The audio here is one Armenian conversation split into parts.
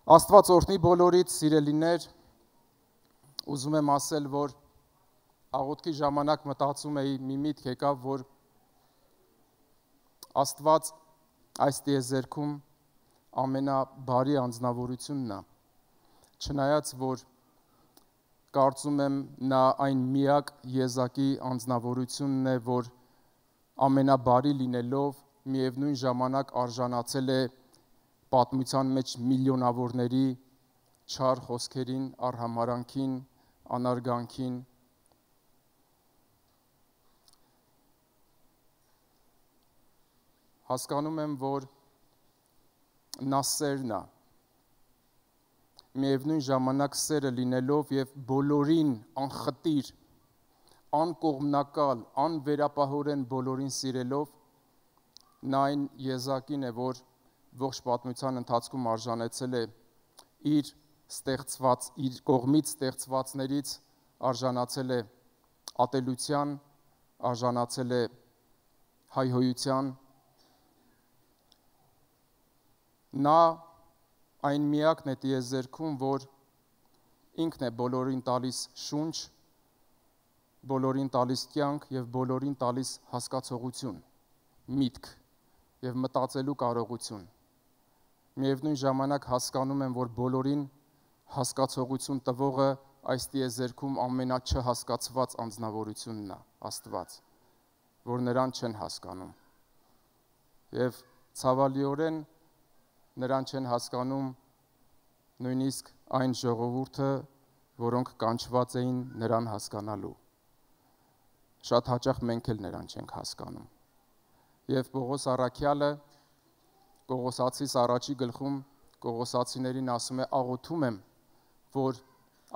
Աստված օրհնի բոլորից, սիրելիներ, ուզում եմ ասել, որ աղոթքի ժամանակ մտածում էի, մի միտք եկավ, որ Աստված այս տիեզերքում ամենաբարի անձնավորությունն է, չնայած որ կարծում եմ նա այն միակ եզակի անձնավորությունն է, որ ամենաբարի լինելով միևնույն ժամանակ արժանացել է պատմության մեջ միլիոնավորների չար խոսքերին, արհամարանքին, անարգանքին։ Հասկանում եմ, որ նա սերն է, միևնույն ժամանակ սերը լինելով և բոլորին անխտիր, անկողմնակալ, անվերապահորեն բոլորին սիրելով, նա այն եզակին է, որ ողջ պատմության ընթացքում արժանացել է իր կողմից ստեղծվածներից, արժանացել է ատելության, արժանացել է հայհոյության։ Նա այն միակն է տիեզերքում, որ ինքն է բոլորին տալիս շունչ, բոլորին տալիս կյանք և բոլորին տալիս հասկացողություն, միտք և մտածելու կարողություն։ Միևնույն ժամանակ հասկանում եմ, որ բոլորին հասկացողություն տվողը այս տիեզերքում ամենաչհասկացված անձնավորությունն է, Աստված, որ նրան չեն հասկանում։ Եվ ցավալիորեն նրան չեն հասկանում նույնիսկ այն ժողովուրդը, որոնք կանչված էին նրան հասկանալու։ Շատ հաճախ մենք էլ նրան չենք հասկանում։ Եվ Պողոս առաքյալը Կողոսացիս առաջի գլխում Կողոսացիներին ասում է, աղոթում եմ, որ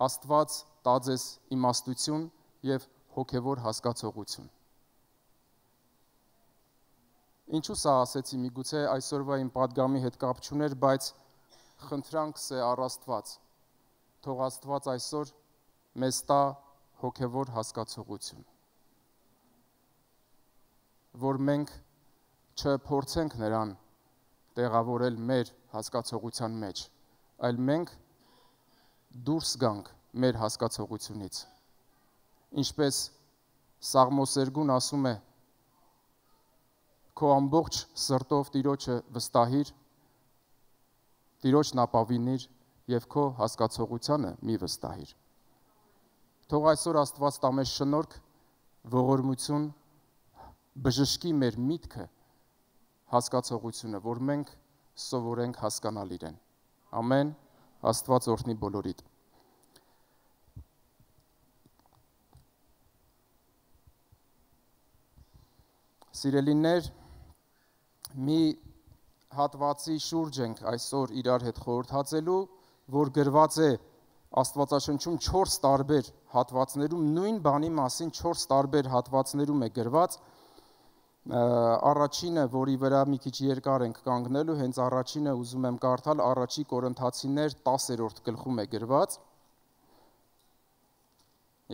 Աստված տա ձեզ իմաստություն և հոգևոր հասկացողություն։ Ինչու սա ասեցի, միգուցե այսօրվա իմ պատգամի հետ կապ չուներ, բայց խնդրանքս է առ Աստված, թող Աստված այսօր մեզ տա հոգևոր հասկացողություն, որ մենք չփորձենք նրան տեղավորել մեր հասկացողության մեջ, այլ մենք դուրս գանք մեր հասկացողությունից։ Ինչպես Սաղմոսերգուն ասում է, քո ամբողջ սրտով Տիրոջը վստահիր, Տիրոջն ապավինիր և քո հասկացողությանը մի վստահիր։ Թող այսօր Աստված տա մեզ շնորհք, ողորմություն, բժշկի մեր միտքը, հասկացողությունը, որ մենք սովորենք հասկանալ իրեն։ Ամեն, Աստված օրհնի բոլորիդ։ Սիրելիներ, մի հատվածի շուրջ ենք այսօր իրար հետ խորհրդածելու, որ գրված է Աստվածաշնչում 4 տարբեր հատվածներում, նույն բանի մասին 4 տարբեր հատվածներում է գրված։ Առաջինը, որի վրա մի քիչ երկար ենք կանգնելու, հենց առաջինը ուզում եմ կարդալ, առաջի Կորինթացիներ 10-րդ գլխում է գրված։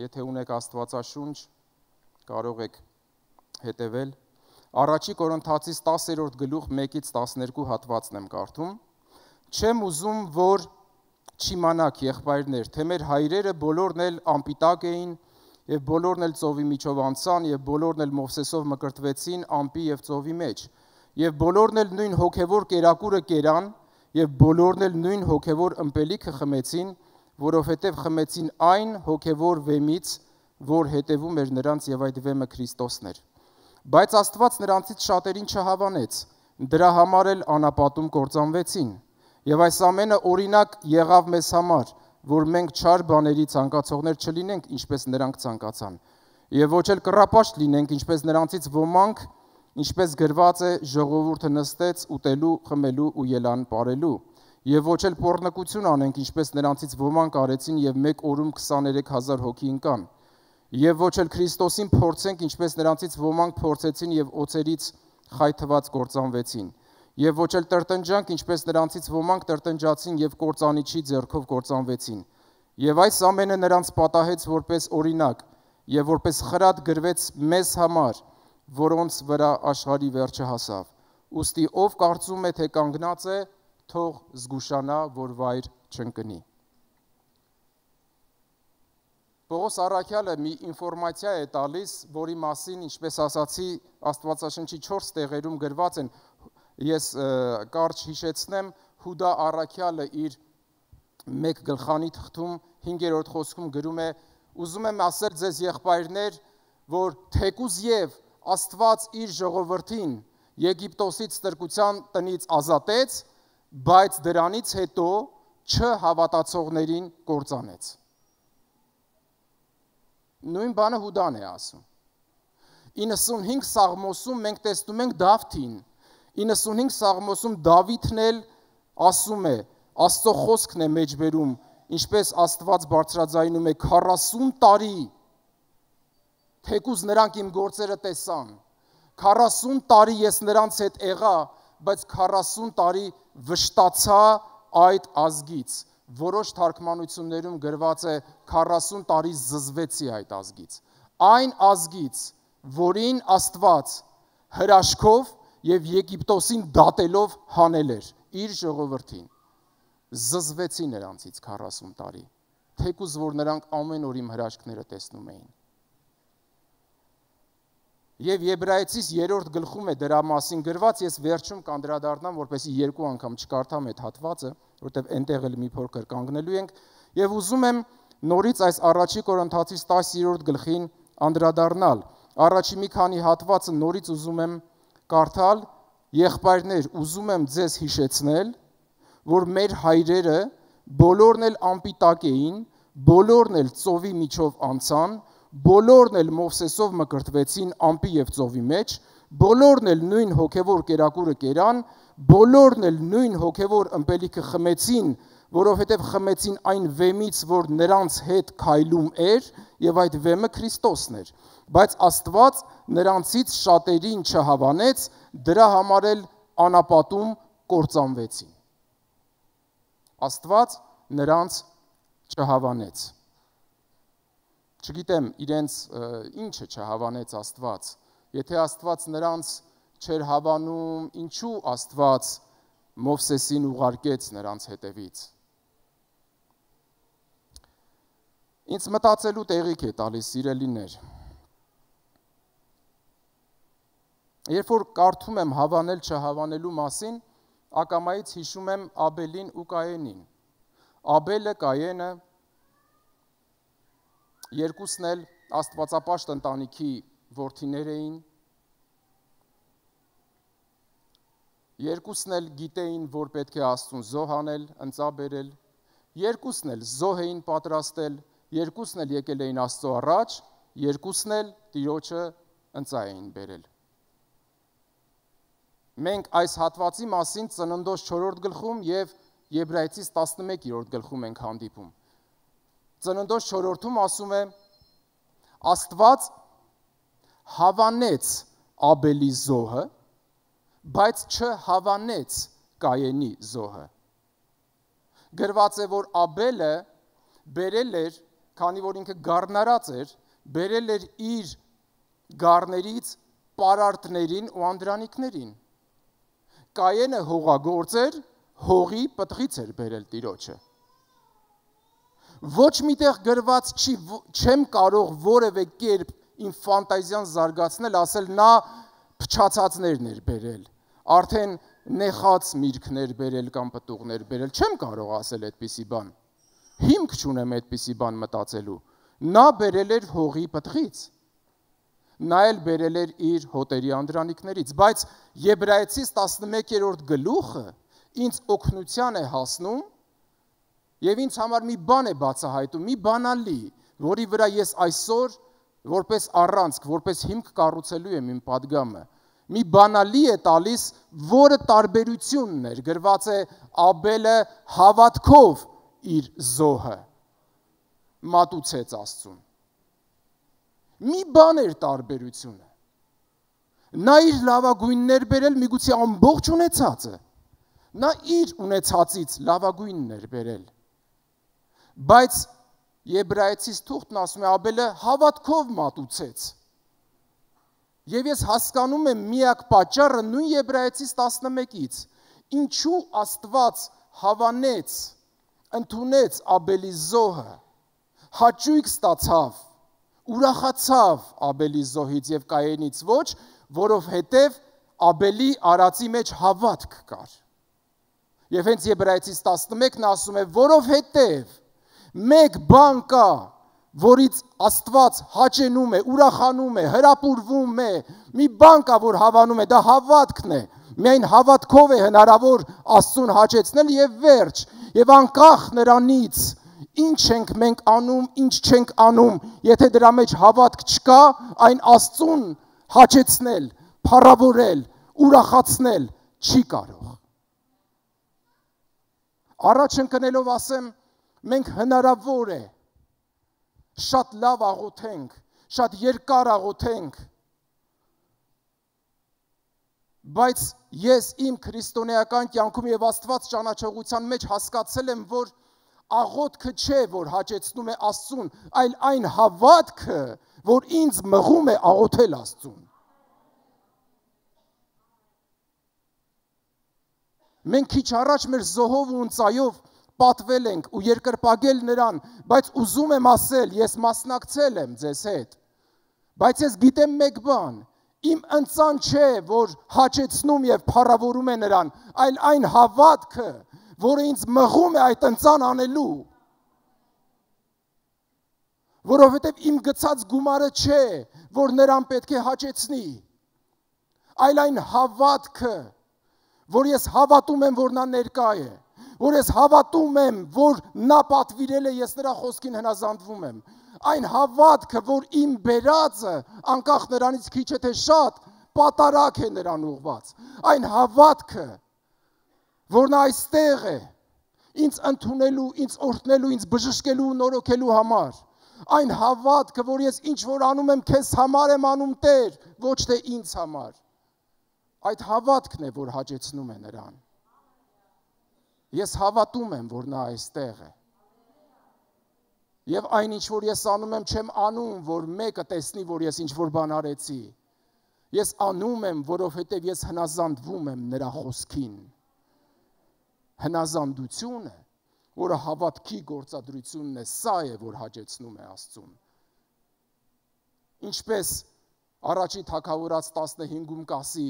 Եթե ունեք Աստվածաշունչ, կարող եք հետևել։ Առաջի Կորինթացիս 10-րդ գլուխ 1-ից 12 հատվածն եմ կարդում։ Չեմ ուզում, որ չիմանաք, եղբայրներ, թե մեր հայրերը բոլորն էլ անպիտակ էին, և բոլորն էլ ծովի միջով անցան, և բոլորն էլ Մովսեսով մկրտվեցին ամպի և ծովի մեջ, և բոլորն էլ նույն հոգևոր կերակուրը կերան, և բոլորն էլ նույն հոգևոր ըմպելիքը խմեցին, որովհետև խմեցին այն հոգևոր վեմից, որ հետևում էր նրանց, և այդ վեմը Քրիստոսն էր։ Բայց Աստված նրանցից շատերին չհավանեց, դրա համար էլ անապատում կործանվեցին, և այս ամենը օրինակ եղավ մեզ համար, որ մենք չար բաների ցանկացողներ չլինենք, ինչպես նրանք ցանկացան, և ոչ էլ կռապաշտ լինենք, ինչպես նրանցից ոմանք, ինչպես գրված է, ժողովուրդը նստեց ուտելու, խմելու ու ելան պարելու, և ոչ էլ պոռնկություն անենք, ինչպես նրանցից ոմանք արեցին, և մեկ օրում 23,000 հոգի ընկան, և ոչ էլ Քրիստոսին փորձենք, ինչպես նրանցից ոմանք փորձեցին և օձերից խայթված կործանվեցին, և ոչ էլ տրտնջանք, ինչպես նրանցից ոմանք տրտնջացին և կործանիչի ձեռքով կործանվեցին, և այս ամենը նրանց պատահեց որպես օրինակ, և որպես խրատ գրվեց մեզ համար, որոնց վրա աշխարհի վերջը հասավ։ Ուստի ով կարծում է, թե կանգնած է, թող զգուշանա, որ վայր չընկնի։ Պողոս առաքյալը մի ինֆորմացիա է տալիս, որի մասին, ինչպես ասացի, Աստվածաշնչի 4 տեղերում գրված են, ես կարճ հիշեցնեմ, Հուդա առաքյալը իր 1 գլխանի թղթում 5-րդ խոսքում գրում է. ուզում եմ ասել ձեզ եղբայրներ, որ թեկուզ եւ Աստված իր ժողովրդին Եգիպտոսից ստրկության տնից ազատեց, բայց դրանից հետո չհավատացողներին կործանեց։ Նույն բանը Հուդան է ասում։ 95 Սաղմոսում մենք տեսնում ենք Դավթին, 95 Սաղմոսում Դավիթն էլ ասում է, Աստծո խոսքն է մեջբերում, ինչպես Աստված բարձրաձայնում է 40 տարի, թեկուզ նրանք իմ գործերը տեսան, 40 տարի ես նրանց հետ եղա, բայց 40 տարի վշտացա այդ ազգից, որոշ թարգմանություններում գրված է 40 տարի զզվեցի այդ ազգից, այն ազգից, որին Աստված հրաշքով և Եգիպտոսին դատելով հանել էր իր ժողովրդին, զզվեցի նրանցից 40 տարի, թեկուզ որ նրանք ամեն օր իմ հրաշքները տեսնում էին։ Եվ Եբրայեցիս 3-րդ գլխում է դրա մասին գրված, ես վերջում կանդրադառնամ, որպեսզի 2 անգամ չկարդամ այդ հատվածը, որտեղ այնտեղ էլ մի փոքր կանգնելու ենք, եւ ուզում եմ նորից այս առաջի Կորինթացիս 10-րդ գլխին անդրադառնալ։ Առաջի մի քանի հատվածը նորից ուզում եմ կարդալ, եղբայրներ, ուզում եմ ձեզ հիշեցնել, որ մեր հայրերը բոլորն էլ անպիտակ էին, բոլորն էլ ծովի միջով անցան, բոլորն էլ Մովսեսով մկրտվեցին ամպի և ծովի մեջ, բոլորն էլ նույն հոգևոր կերակուրը կերան, բոլորն էլ նույն հոգևոր ըմպելիքը խմեցին, որովհետև խմեցին այն վեմից, որ նրանց հետ քայլում էր, և այդ վեմը Քրիստոսն էր, բայց Աստված նրանցից շատերին չհավանեց, դրա համար էլ անապատում կործանվեցին։ Աստված նրանց չհավանեց։ Չգիտեմ իրենց ինչը չհավանեց Աստված, եթե Աստված նրանց չեր հավանում, ինչու Աստված Մովսեսին ուղարկեց նրանց հետևից։ Ինձ մտածելու տեղիք է տալիս, սիրելիներ։ Երբ որ կարդում եմ հավանել չհավանելու մասին, ակամայից հիշում եմ Աբելին ու Կայենին։ Աբելը, Կայենը երկուսն էլ աստվածապաշտ ընտանիքի որդիներ էին, երկուսն էլ գիտեին, որ պետք է Աստծուն զոհ անել, ընծա բերել, երկուսն էլ զոհ էին պատրաստել, երկուսն էլ եկել էին Աստծո առաջ, երկուսն էլ Տիրոջը ընծա էին բերել։ Մենք այս հատվածի մասին Ծննդոց 4-րդ գլխում և Եբրայեցիս 11-րդ գլխում ենք հանդիպում։ Ծննդոց 4-րդում ասում է. Աստված հավանեց Աբելի զոհը, բայց չհավանեց Կայենի զոհը։ Գրված է, որ Աբելը բերել էր, քանի որ ինքը գառնարած էր, բերել էր իր գառներից պարարտներին ու անդրանիկներին։ Կայենը հողագործ էր, հողի պտղից էր բերել Տիրոջը։ Ոչ միտեղ գրված չի, չեմ կարող որևէ կերպ իմ ֆանտազիան զարգացնել, ասել նա փչացածներն էր բերել, արդեն նեխած միրգներ բերել կամ պտուղներ բերել, չեմ կարող ասել այդպիսի բան, հիմք չունեմ այդպիսի բան մտածելու, նա բերել էր հողի պտղից, նա էլ բերել էր իր հոտերի անդրանիկներից, բայց Եբրայեցիս 11-րդ գլուխը ինձ օգնության է հասնում և ինձ համար մի բան է բացահայտում, մի բանալի, որի վրա ես այսօր որպես առանցք, որպես հիմք կառուցելու եմ իմ պատգամը, մի բանալի է տալիս, որը տարբերությունն էր, գրված է Աբելը հավատքով իր զոհը մատուցեց Աստծուն։ Մի բան էր տարբերությունը։ Նա իր լավագույններ բերել, միգուցե ամբողջ ունեցածը, նա իր ունեցածից լավագույնն էր բերել։ Բայց Եբրայեցիս թուղթն ասում է Աբելը հավատքով մատուցեց։ Եվ ես հասկանում եմ միակ պատճառը նույն Եբրայեցիս 11-ից։ Ինչու Աստված հավանեց, ընդունեց Աբելի զոհը, հաճույք ստացավ, ուրախացավ Աբելի զոհից եւ Կայենից ոչ, որովհետեւ Աբելի արածի մեջ հավատք կար։ Եվ հենց Եբրայեցիս 11-ն ասում է, որովհետև մեկ բան կա, որից Աստված հաճենում է, ուրախանում է, հրապուրվում է, մի բան կա, որ հավանում է, դա հավատքն է։ Միայն հավատքով է հնարավոր Աստծուն հաճեցնել եւ վերջ։ Եվ անկախ նրանից, ինչ ենք մենք անում, ինչ չենք անում, եթե դրա մեջ հավատք չկա, այն Աստծուն հաճեցնել, փառավորել, ուրախացնել չի կարող։ Առաջ ընկնելով ասեմ, մենք հնարավոր է շատ լավ աղոթենք, շատ երկար աղոթենք, բայց ես իմ քրիստոնեական կյանքում եւ Աստված ճանաչողության մեջ հասկացել եմ, որ աղոթքը չէ, որ հաճեցնում է Աստծուն, այլ այն հավատքը, որ ինձ մղում է աղոթել Աստծուն։ Մենք քիչ առաջ մեր զոհով ու ընծայով պատվել ենք ու երկրպագել նրան, բայց ուզում եմ ասել, ես մասնակցել եմ ձեզ հետ, բայց ես գիտեմ մեկ բան, իմ ընծան չէ, որ հաճեցնում եւ փառավորում է նրան, այլ այն հավատքը, որը ինձ մղում է այդ ընծան անելու, որովհետեւ իմ գցած գումարը չէ, որ նրան պետք է հաճեցնի, այլ այն հավատքը, որ ես հավատում եմ, որ նա ներկա է, որ ես հավատում եմ, որ նա պատվիրել է, ես նրա խոսքին հնազանդվում եմ, այն հավատքը, որ իմ բերածը, անկախ նրանից քիչ է թե շատ, պատարակ է նրան ուղված, այն հավատքը, որ նա այստեղ է, ինձ ընդունելու, ինձ օրհնելու, ինձ բժշկելու ու նորոգելու համար, այն հավատքը, որ ես ինչ որ անում եմ, քեզ համար եմ անում Տեր, ոչ թե ինձ համար, այդ հավատքն է, որ հաճեցնում է նրան։ Ես հավատում եմ, որ նա այստեղ է։ Եվ այն ինչ որ ես անում եմ, չեմ անում, որ մեկը տեսնի, որ ես ինչ որ բան արեցի։ Ես անում եմ, որովհետև ես հնազանդվում եմ նրա խոսքին։ Հնազանդությունը, որը հավատքի գործադրությունն է, սա է, որ հաճեցնում է Աստծուն։ Ինչպես առաջի թագավորաց 15-ում կասի,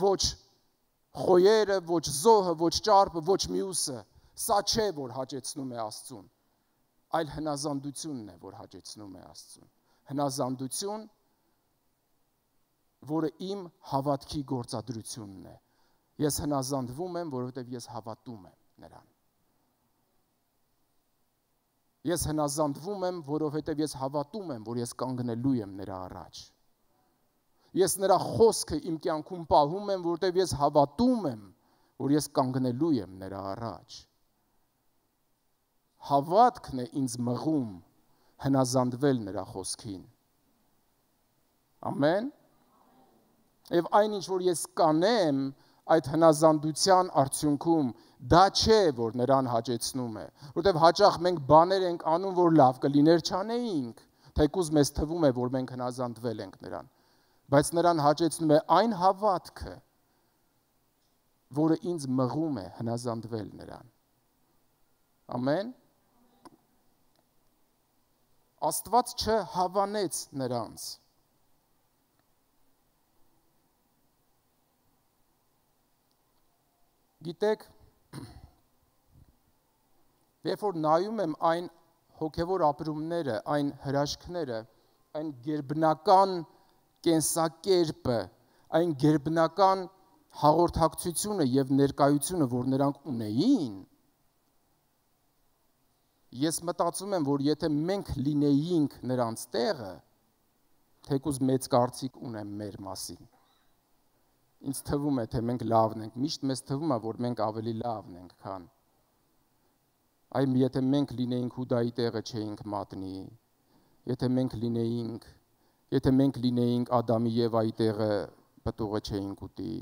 ոչ խոյերը, ոչ զոհը, ոչ ճարպը, ոչ մյուսը, սա չէ, որ հաճեցնում է Աստծուն, այլ հնազանդությունն է, որ հաճեցնում է Աստծուն։ Հնազանդություն, որը իմ հավատքի գործադրությունն է։ Ես հնազանդվում եմ, որովհետև ես հավատում եմ նրան։ Ես հնազանդվում եմ, որովհետև ես հավատում եմ, որ ես կանգնելու եմ նրա առաջ։ Ես նրա խոսքը իմ կյանքում պահում եմ, որովհետև ես հավատում եմ, որ ես կանգնելու եմ նրա առաջ։ Հավատքն է ինձ մղում հնազանդվել նրա խոսքին։ Ամեն։ Եվ այն ինչ որ ես կանեմ, այդ հնազանդության արդյունքում դա չէ, որ նրան հաճեցնում է, որովհետև հաճախ մենք բաներ ենք անում, որ լավ կլիներ չանեինք, թեկուզ մեզ թվում է, որ մենք հնազանդվել ենք նրան, բայց նրան հաճեցնում է այն հավատքը, որը ինձ մղում է հնազանդվել նրան։ Ամեն։ Աստված չհավանեց նրանց։ Գիտեք, երբ որ նայում եմ այն հոգևոր ապրումները, այն հրաշքները, այն գերբնական կենսակերպը, այն գերբնական հաղորդակցությունը եւ ներկայությունը, որ նրանք ունեին, ես մտածում եմ, որ եթե մենք լինեինք նրանց տեղը, թեկուզ մեծ կարծիք ունեմ մեր մասին։ Ինձ թվում է, թե մենք լավն ենք, միշտ մեզ թվում է, որ մենք ավելի լավն ենք, քան։ Այ եթե մենք լինեինք Հուդայի տեղը չէինք մատնի, եթե մենք լինեինք Ադամի Եվայի տեղը պտուղը չէինք ուտի,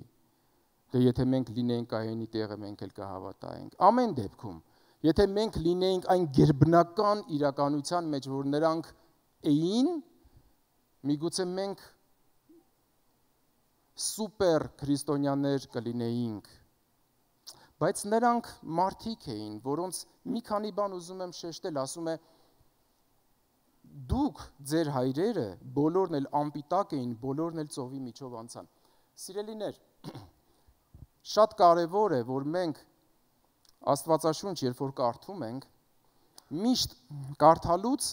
դե եթե մենք լինեինք Կայենի տեղը, մենք էլ կհավատայինք։ Ամեն դեպքում, եթե մենք լինեինք այն գերբնական իրականության մեջ, որ նրանք էին, միգուցե մենք սուպեր քրիստոնյաներ կլինեինք, Բայց նրանք մարդիկ էին, որոնց մի քանի բան ուզում եմ շեշտել, ասում է դուք ձեր հայրերը բոլորն էլ անպիտակ էին, բոլորն էլ ծովի միջով անցան։ Սիրելիներ, շատ կարևոր է, որ մենք Աստվածաշունչ, երբ որ կարդում ենք, միշտ կարդալուց,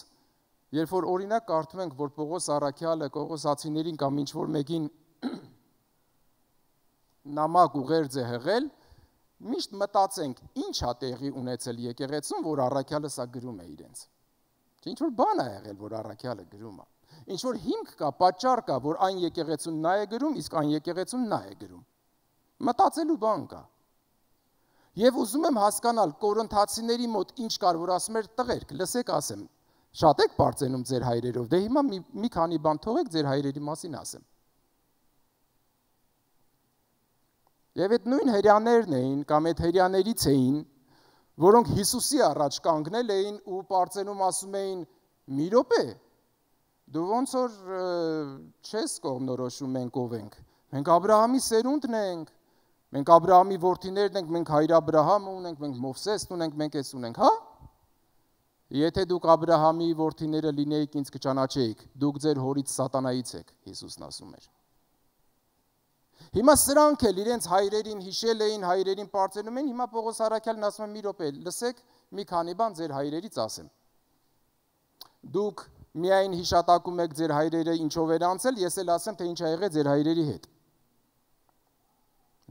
երբ որ օրինակ կարդում ենք, որ Պողոս առաքյալը Կողոսացիներին կամ ինչ-որ մեկին նամակ ուղերձ է հղել, միշտ մտածենք, ինչ է տեղի ունեցել եկեղեցում, որ առաքյալը սա գրում է իրենց։ Ինչ որ բան է եղել, որ առաքյալը գրում է։ Ինչ որ հիմք կա, պատճառ կա, որ այն եկեղեցուն նա է գրում, իսկ այն եկեղեցուն նա է գրում։ Մտածելու բան կա։ Եվ ուզում եմ հասկանալ Կորինթացիների մոտ ինչ կար, որ ասում էր տղերք, լսեք ասեմ, շատ եք բարձենում ձեր հայրերով, դե հիմա մի քանի բան թողեք ձեր հայրերի մասին ասեմ։ Եվ այդ նույն հրյաներն էին, կամ այդ հրյաներից էին, որոնք Հիսուսի առաջ կանգնել էին ու բարձենում ասում էին. «Մի րոպե, դու ոնց որ չես կողմնորոշում մենք ով ենք, մենք Աբրահամի սերունդն ենք, մենք Աբրահամի որդիներն ենք, մենք հայր Աբրահամը ունենք, մենք Մովսեսն ունենք, մենք էս ունենք, հա? Եթե դուք Աբրահամի որդիները լինեիք, ինձ կճանաչեիք, դուք ձեր հորից սատանայից եք», Հիսուսն ասում էր։ Հիմա սրանք էլ իրենց հայրերին հիշել էին, հայրերին բարձրանում էին, հիմա Պողոս առաքյալն ասում է՝ «Մի րոպե, լսեք, մի քանի բան ձեր հայրերից ասեմ։ Դուք միայն հիշատակում եք ձեր հայրերը ինչով էր անցել, ես էլ ասեմ, թե ինչ ա եղել ձեր հայրերի հետ։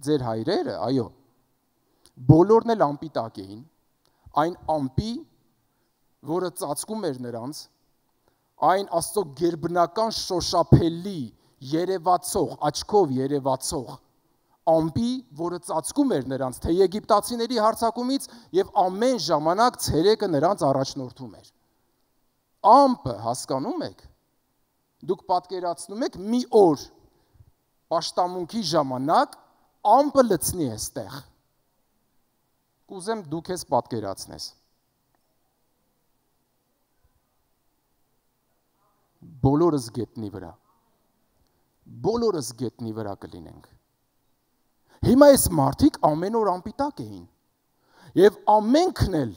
Ձեր հայրերը, այո, բոլորն էլ անպիտակ էին, այն ամպի, որը ծածկում էր նրանց, այն Աստծո գերբնական շոշափելի երևացող, աչքով երևացող ամպի, որը ծածկում էր նրանց, թե եգիպտացիների հարձակումից և ամեն ժամանակ ցերեկը նրանց առաջնորդում էր։ Ամպը, հասկանում եք, դուք պատկերացնում եք մի օր պաշտամունքի ժամանակ ամպը լցնի էստեղ։ Կուզեմ դուք ես պատկերացնես։ Բոլորս գետնի վրա։ Բոլորս գետնի վրա կլինենք։ Հիմա այս մարդիկ ամեն օր անպիտակ էին։ Եվ ամենքն էլ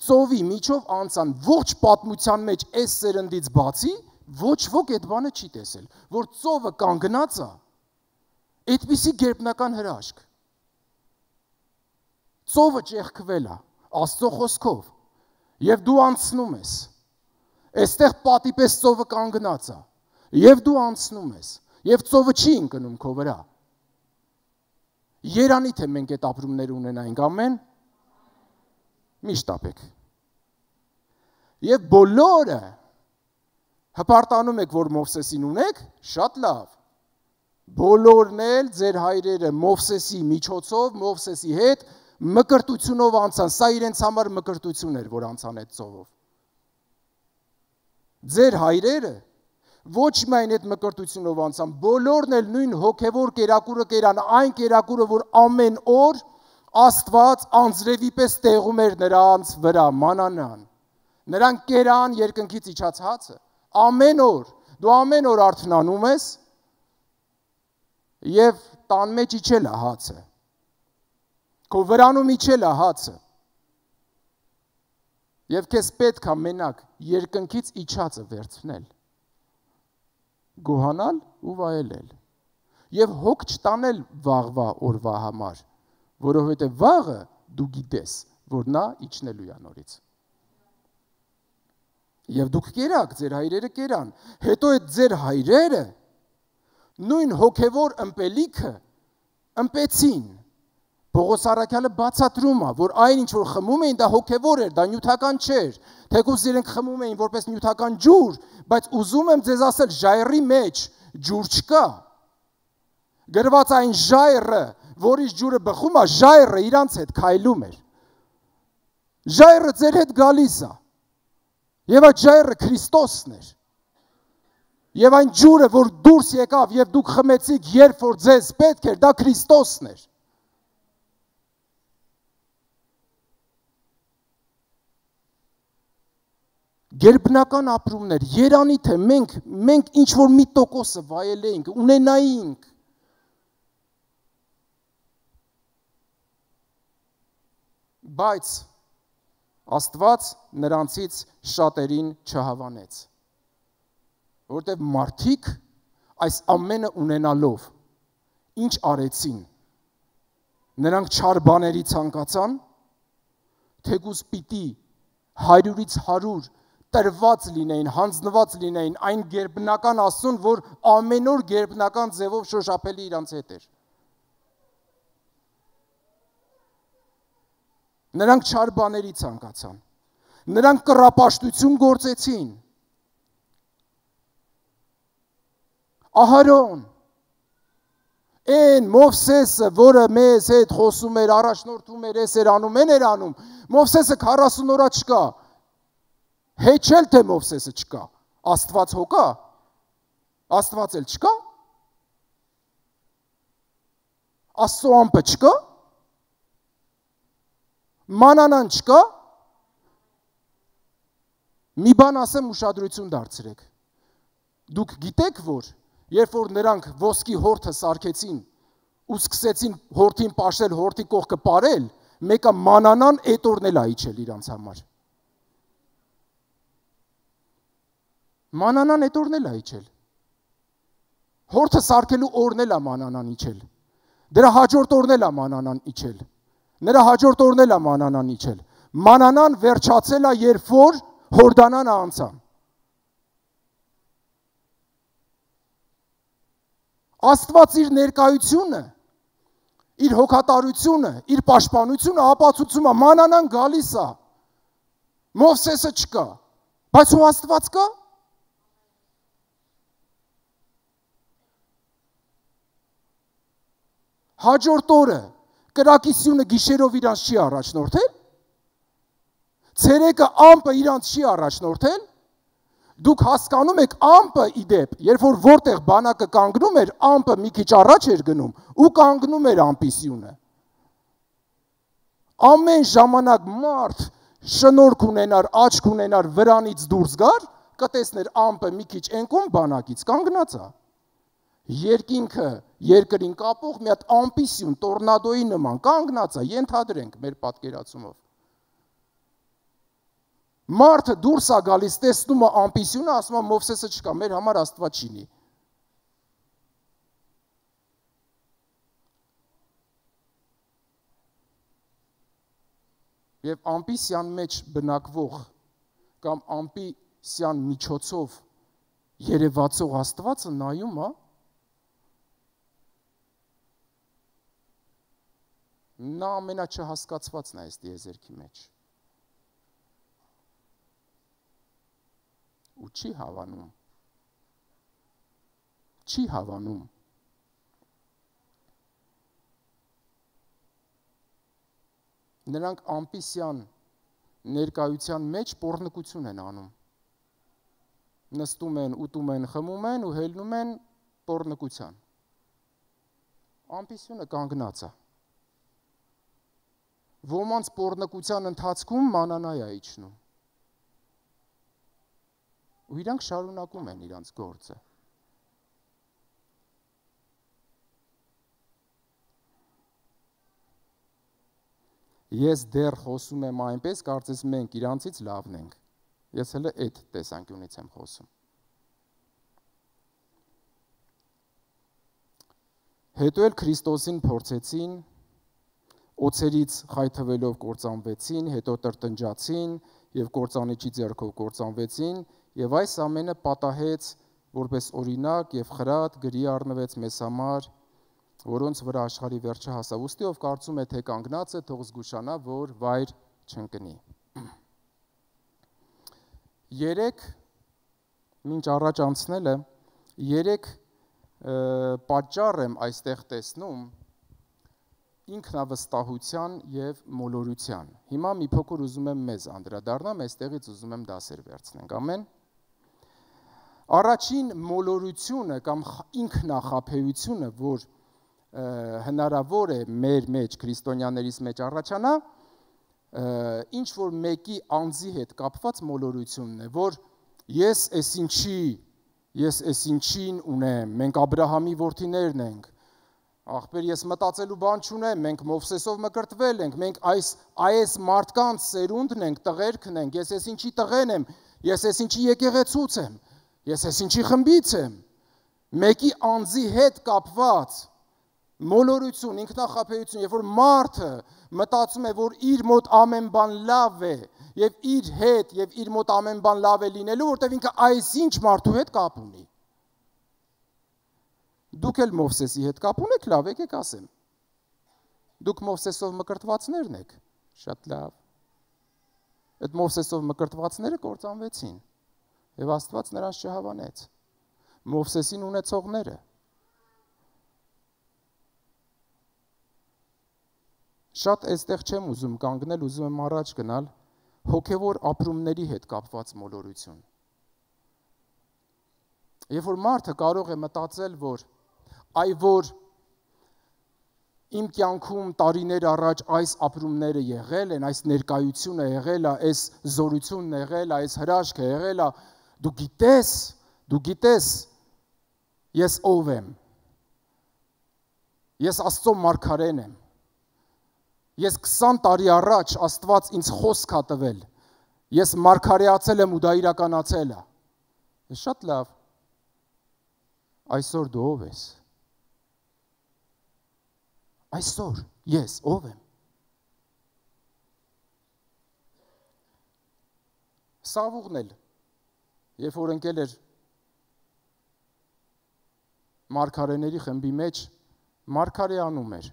ծովի միջով անցան, ողջ պատմության մեջ այս սերնդից բացի, ոչ ոք այդ բանը չի տեսել, որ ծովը կանգնած է, այդպիսի գերբնական հրաշք։ Ծովը ճեղքվել է, Աստծո խոսքով, և դու անցնում ես, այստեղ պատի պես ծովը կանգնած է, և դու անցնում ես, և ծովը չի ընկնում քո վրա։ Երանի թե մենք այդ ապրումները ունենայինք, ամեն, մի շտապեք։ Եվ բոլորը հպարտանում եք, որ Մովսեսին ունեք, շատ լավ։ Բոլորն էլ ձեր հայրերը Մովսեսի միջոցով, Մովսեսի հետ մկրտությունով անցան, սա իրենց համար մկրտություն էր, որ անցան այդ ծովով։ Ձեր հայրերը ոչ միայն այդ մկրտությունով անցան, բոլորն էլ նույն հոգևոր կերակուրը կերան, այն կերակուրը, որ ամեն օր Աստված անձրևի պես տեղում էր նրանց վրա, մանանան։ Նրանք կերան երկնքից իջած հացը, ամեն օր, դու ամեն օր արթնանում ես և տան մեջ իջել է հացը, քո վրանում իջել է հացը, և քեզ պետք է մենակ երկնքից իջածը վերցնել, գոհանալ ու վայելել, և հոգ չտանել վաղվա օրվա համար, որովհետև վաղը դու գիտես, որ նա իջնելու է նորից։ Եվ դուք կերաք, ձեր հայրերը կերան, հետո այդ ձեր հայրերը նույն հոգևոր ըմպելիքը ըմպեցին։ Պողոս առաքյալը բացատրում է, որ այն ինչ որ խմում էին, դա հոգևոր էր, դա նյութական չէր, թեկուզ իրենք խմում էին որպես նյութական ջուր, բայց ուզում եմ ձեզ ասել, ժայռի մեջ ջուր չկա։ Գրված այն ժայռը, որից ջուրը բխում է, ժայռը իրանց հետ քայլում էր։ Ժայռը ձեր հետ գալիս է։ Եվ այդ ժայռը Քրիստոսն էր։ Եվ այն ջուրը, որ դուրս եկավ և դուք խմեցիք, երբ որ ձեզ պետք էր, դա Քրիստոսն էր։ Գերբնական ապրումներ, երանի թե մենք ինչ-որ մի տոկոսը վայելեինք, ունենայինք։ բայց Աստված նրանցից շատերին չհավանեց, որտեղ մարդիկ այս ամենը ունենալով ինչ արեցին, նրանք չար բաների ցանկացան, թեկուզ պիտի 100-ից 100 տրված լինեին, հանձնված լինեին այն գերբնական Աստծուն, որ ամեն օր գերբնական ձևով շոշափելի իրանց հետ էր։ Նրանք չար բաների ցանկացան, նրանք կռապաշտություն գործեցին, Ահարոն, այն Մովսեսը, որը մեզ հետ խոսում էր, առաջնորդում էր, էս էր անում, են էր անում, Մովսեսը 40 օրա չկա, հեչել թե Մովսեսը չկա, Աստված հո կա, Աստված էլ չկա, Աստծո ամպը չկա, մանանան չկա, մի բան ասեմ ուշադրություն դարձրեք, դուք գիտեք, որ երբ որ նրանք ոսկի հորթը սարքեցին ու սկսեցին հորթին պաշել, հորթի կողքը պարել, մեկը մանանան էտ օրն էլ այչել իրանց համար։ Մանանան էտ օրն էլ այչել։ Հորթը սարքելու օրն էլ է մանանան իչել։ Դրա հաջորդ օրն էլ է մանանան իչել։ Նրա հաջորդ օրն էլ է մանանան իչել։ Մանանան վերջացել է, երբ որ Հորդանանը անցան։ Աստված իր ներկայությունը, իր հոգատարությունը, իր պաշտպանությունը ապացուցում է, մանանան գալիս է, Մովսեսը չկա, բայց ու Աստված կա։ Հաջորդ օրը կրակիսյունը գիշերով իրանց չի առաջնորդել, ցերեկը ամպը իրանց չի առաջնորդել, դուք հասկանում եք ամպը իդեպ, երբ որ որտեղ բանակը կանգնում էր, ամպը մի քիչ առաջ էր գնում ու կանգնում էր ամպի սյունը։ Ամեն ժամանակ մարդ շնորհք ունենար, աչք ունենար, վրանից դուրս գար, կտեսներ ամպը մի քիչ ընկում բանակից կանգնած է։ Երկինքը երկրին կապող մի հատ ամպի սյուն, տորնադոյի նման կանգնած է, ենթադրենք մեր պատկերացումով։ Մարդը դուրս է գալիս, տեսնում է ամպի սյունը, ասում է Մովսեսը չկա, մեր համար Աստված չինի։ Եվ ամպի սյան մեջ բնակվող կամ ամպի սյան միջոցով երևացող Աստվածը նայում է, նա ամենաչհասկացվածն է այս տիեզերքի մեջ։ Ու չի հավանում։ Չի հավանում։ Նրանք ամպիսյան ներկայության մեջ պոռնկություն են անում։ Նստում են, ուտում են, խմում են ու հելնում են պոռնկության։ Ամպիսյունը կանգնած է։ Ոմանց պոռնկության ընթացքում մանանայ է իջնում։ Ու իրանք շարունակում են իրանց գործը։ Ես դեռ խոսում եմ այնպես, կարծես մենք իրանցից լավն ենք։ Ես հələ այդ տեսանկյունից եմ խոսում։ Հետո էլ Քրիստոսին փորձեցին, օձերից խայթվելով կործանվեցին, հետո տրտնջացին եւ կործանիչի ձեռքով կործանվեցին, եւ այս ամենը պատահեց որպես օրինակ եւ խրատ գրի առնվեց մեզ համար, որոնց վրա աշխարհի վերջը հասավ։ Ուստի ով կարծում է թե կանգնած է, թող զգուշանա, որ վայր չընկնի։ 3 մինչ առաջ անցնելը 3 պատճառ եմ այստեղ տեսնում ինքնավստահության եւ մոլորության։ Հիմա մի փոքր ուզում եմ մեզ անդրադառնամ, այստեղից ուզում եմ դասեր վերցնենք։ Ամեն։ Առաջին մոլորությունը կամ ինքնախաբեությունը, որ հնարավոր է մեր մեջ, քրիստոնյաներիս մեջ առաջանա, ինչ որ մեկի անձի հետ կապված մոլորությունն է, որ ես էս ինչին ունեմ, մենք Աբրահամի որդիներն ենք, Ախպեր, ես մտածելու բան չունեմ, մենք Մովսեսով մկրտվել ենք, մենք այս մարդկանց սերունդն ենք, տղերքն ենք, ես ինչի տղեն եմ, ես ինչի եկեղեցուց եմ, ես ինչի խմբից եմ, մեկի անձի հետ կապված մոլորություն, ինքնախապեյություն, երբ որ մարդը մտածում է, որ իր մոտ ամեն բան լավ է, եւ իր հետ եւ իր մոտ ամեն բան լավ է լինելու, որտեվ ինքը այսինչ մարդու հետ կապ ունի։ Դուք էլ Մովսեսի հետ կապ ունեք, լավ, եկեք ասեմ։ Դուք Մովսեսով մկրտվածներն եք, շատ լավ։ Այդ Մովսեսով մկրտվածները կործանվեցին, եւ Աստված նրանց չհավանեց։ Մովսեսին ունեցողները շատ այստեղ չեմ ուզում կանգնել, ուզում եմ առաջ գնալ հոգևոր ապրումների հետ կապված մոլորություն։ Երբ որ մարդը կարող է մտածել, որ որ իմ կյանքում տարիներ առաջ այս ապրումները եղել են, այս ներկայությունը եղել է, այս զորությունն եղել է, այս հրաշքը եղել է, դու գիտես, ես ով եմ, ես Աստծո մարգարեն եմ, ես 20 տարի առաջ Աստված ինձ խոսք է տվել, ես մարգարեացել եմ ու դա իրականացել է, շատ լավ, այսօր դու ով ես, այսօր ես ով եմ, Սավուղն էլ, երբ որ ընկել էր մարգարեների խմբի մեջ, մարգարեանում էր,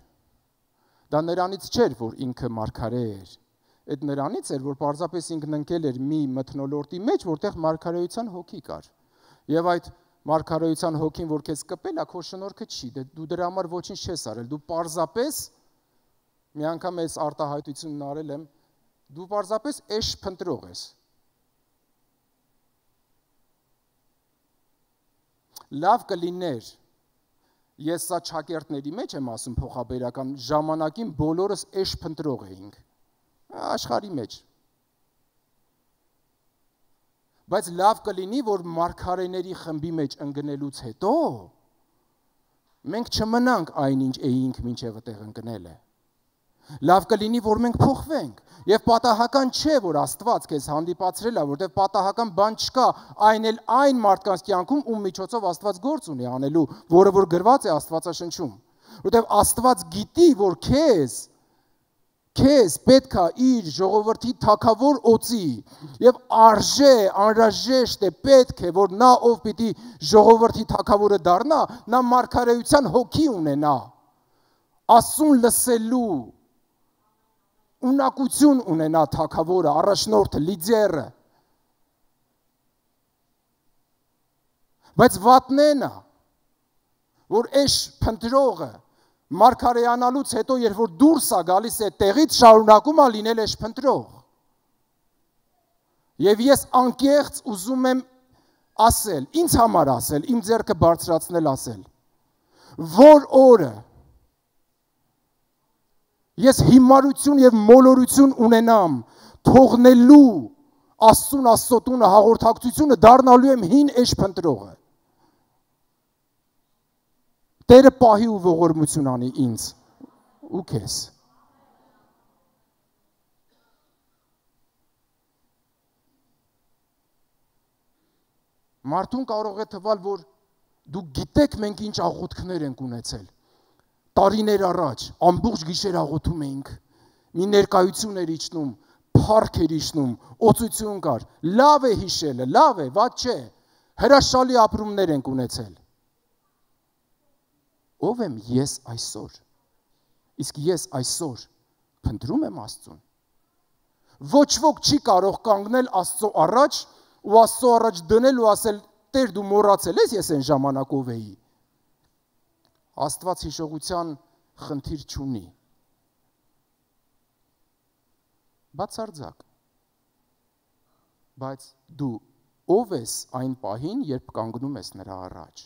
դա նրանից չէր, որ ինքը մարգարե էր, այդ նրանից էր, որ պարզապես ինքն ընկել էր մի մթնոլորտի մեջ, որտեղ մարգարեության հոգի կար, եւ այդ մարգարեության հոգին, որ քեզ կպել է, քո շնորհքը չի, դու դրա համար ոչինչ չես արել, դու պարզապես, մի անգամ այս արտահայտությունն արել եմ, դու պարզապես էշ փնտրող ես, լավ կլիներ, ես սա չակերտների մեջ եմ ասում փոխաբերական, ժամանակին բոլորս էշ փնտրող էինք, աշխարհի մեջ, բայց լավ կլինի, որ մարգարեների խմբի մեջ ընկնելուց հետո մենք չմնանք այնինչ էինք մինչև այդտեղ ընկնելը։ Լավ կլինի, որ մենք փոխվենք, եւ պատահական չէ, որ Աստված քեզ հանդիպացրել է, որտեղ պատահական բան չկա, այն էլ այն մարդկանց կյանքում, ում միջոցով Աստված գործ ունի անելու, որը որ գրված է Աստվածաշնչում, որտեղ Աստված գիտի, որ քեզ պետք է իր ժողովրդի թագավոր օծի եւ անհրաժեշտ է պետք է որ նա ով պիտի ժողովրդի թագավորը դառնա նա մարգարեության հոգի ունենա Աստծուն լսելու ունակություն ունենա թագավորը առաջնորդը լիդերը բայց վատնենա որ էշ փնտրողը մարգարեանալուց հետո, երբ որ դուրս է գալիս է տեղից, շարունակում է լինել էշ փնտրող։ Եվ ես անկեղծ ուզում եմ ասել, ինձ համար ասել, իմ ձեռքը բարձրացնել ասել, որ օրը ես հիմարություն եւ մոլորություն ունենամ, թողնելու Աստծուն Աստծոտունը հաղորդակցությունը դառնալու եմ հին էշ փնտրողը։ Տերը պահի ու ողորմություն անի ինձ ու քեզ։ Մարդուն կարող է թվալ, որ դու գիտեք մենք ինչ աղոթքներ ենք ունեցել։ Տարիներ առաջ ամբողջ գիշեր աղոթում էինք, մի ներկայություն էր իջնում, փառք էր իջնում, օծություն կար, լավ է հիշելը, լավ է, վատ չէ, հրաշալի ապրումներ ենք ունեցել։ Ով եմ ես այսօր, իսկ ես այսօր փնտրում եմ Աստծուն, ոչ ոք չի կարող կանգնել Աստծո առաջ ու Աստծո առաջ դնել ու ասել, Տեր դու մոռացել ես ես այն ժամանակով էի, Աստված հիշողության խնդիր չունի, բացարձակ, բայց դու ով ես այն պահին, երբ կանգնում ես նրա առաջ,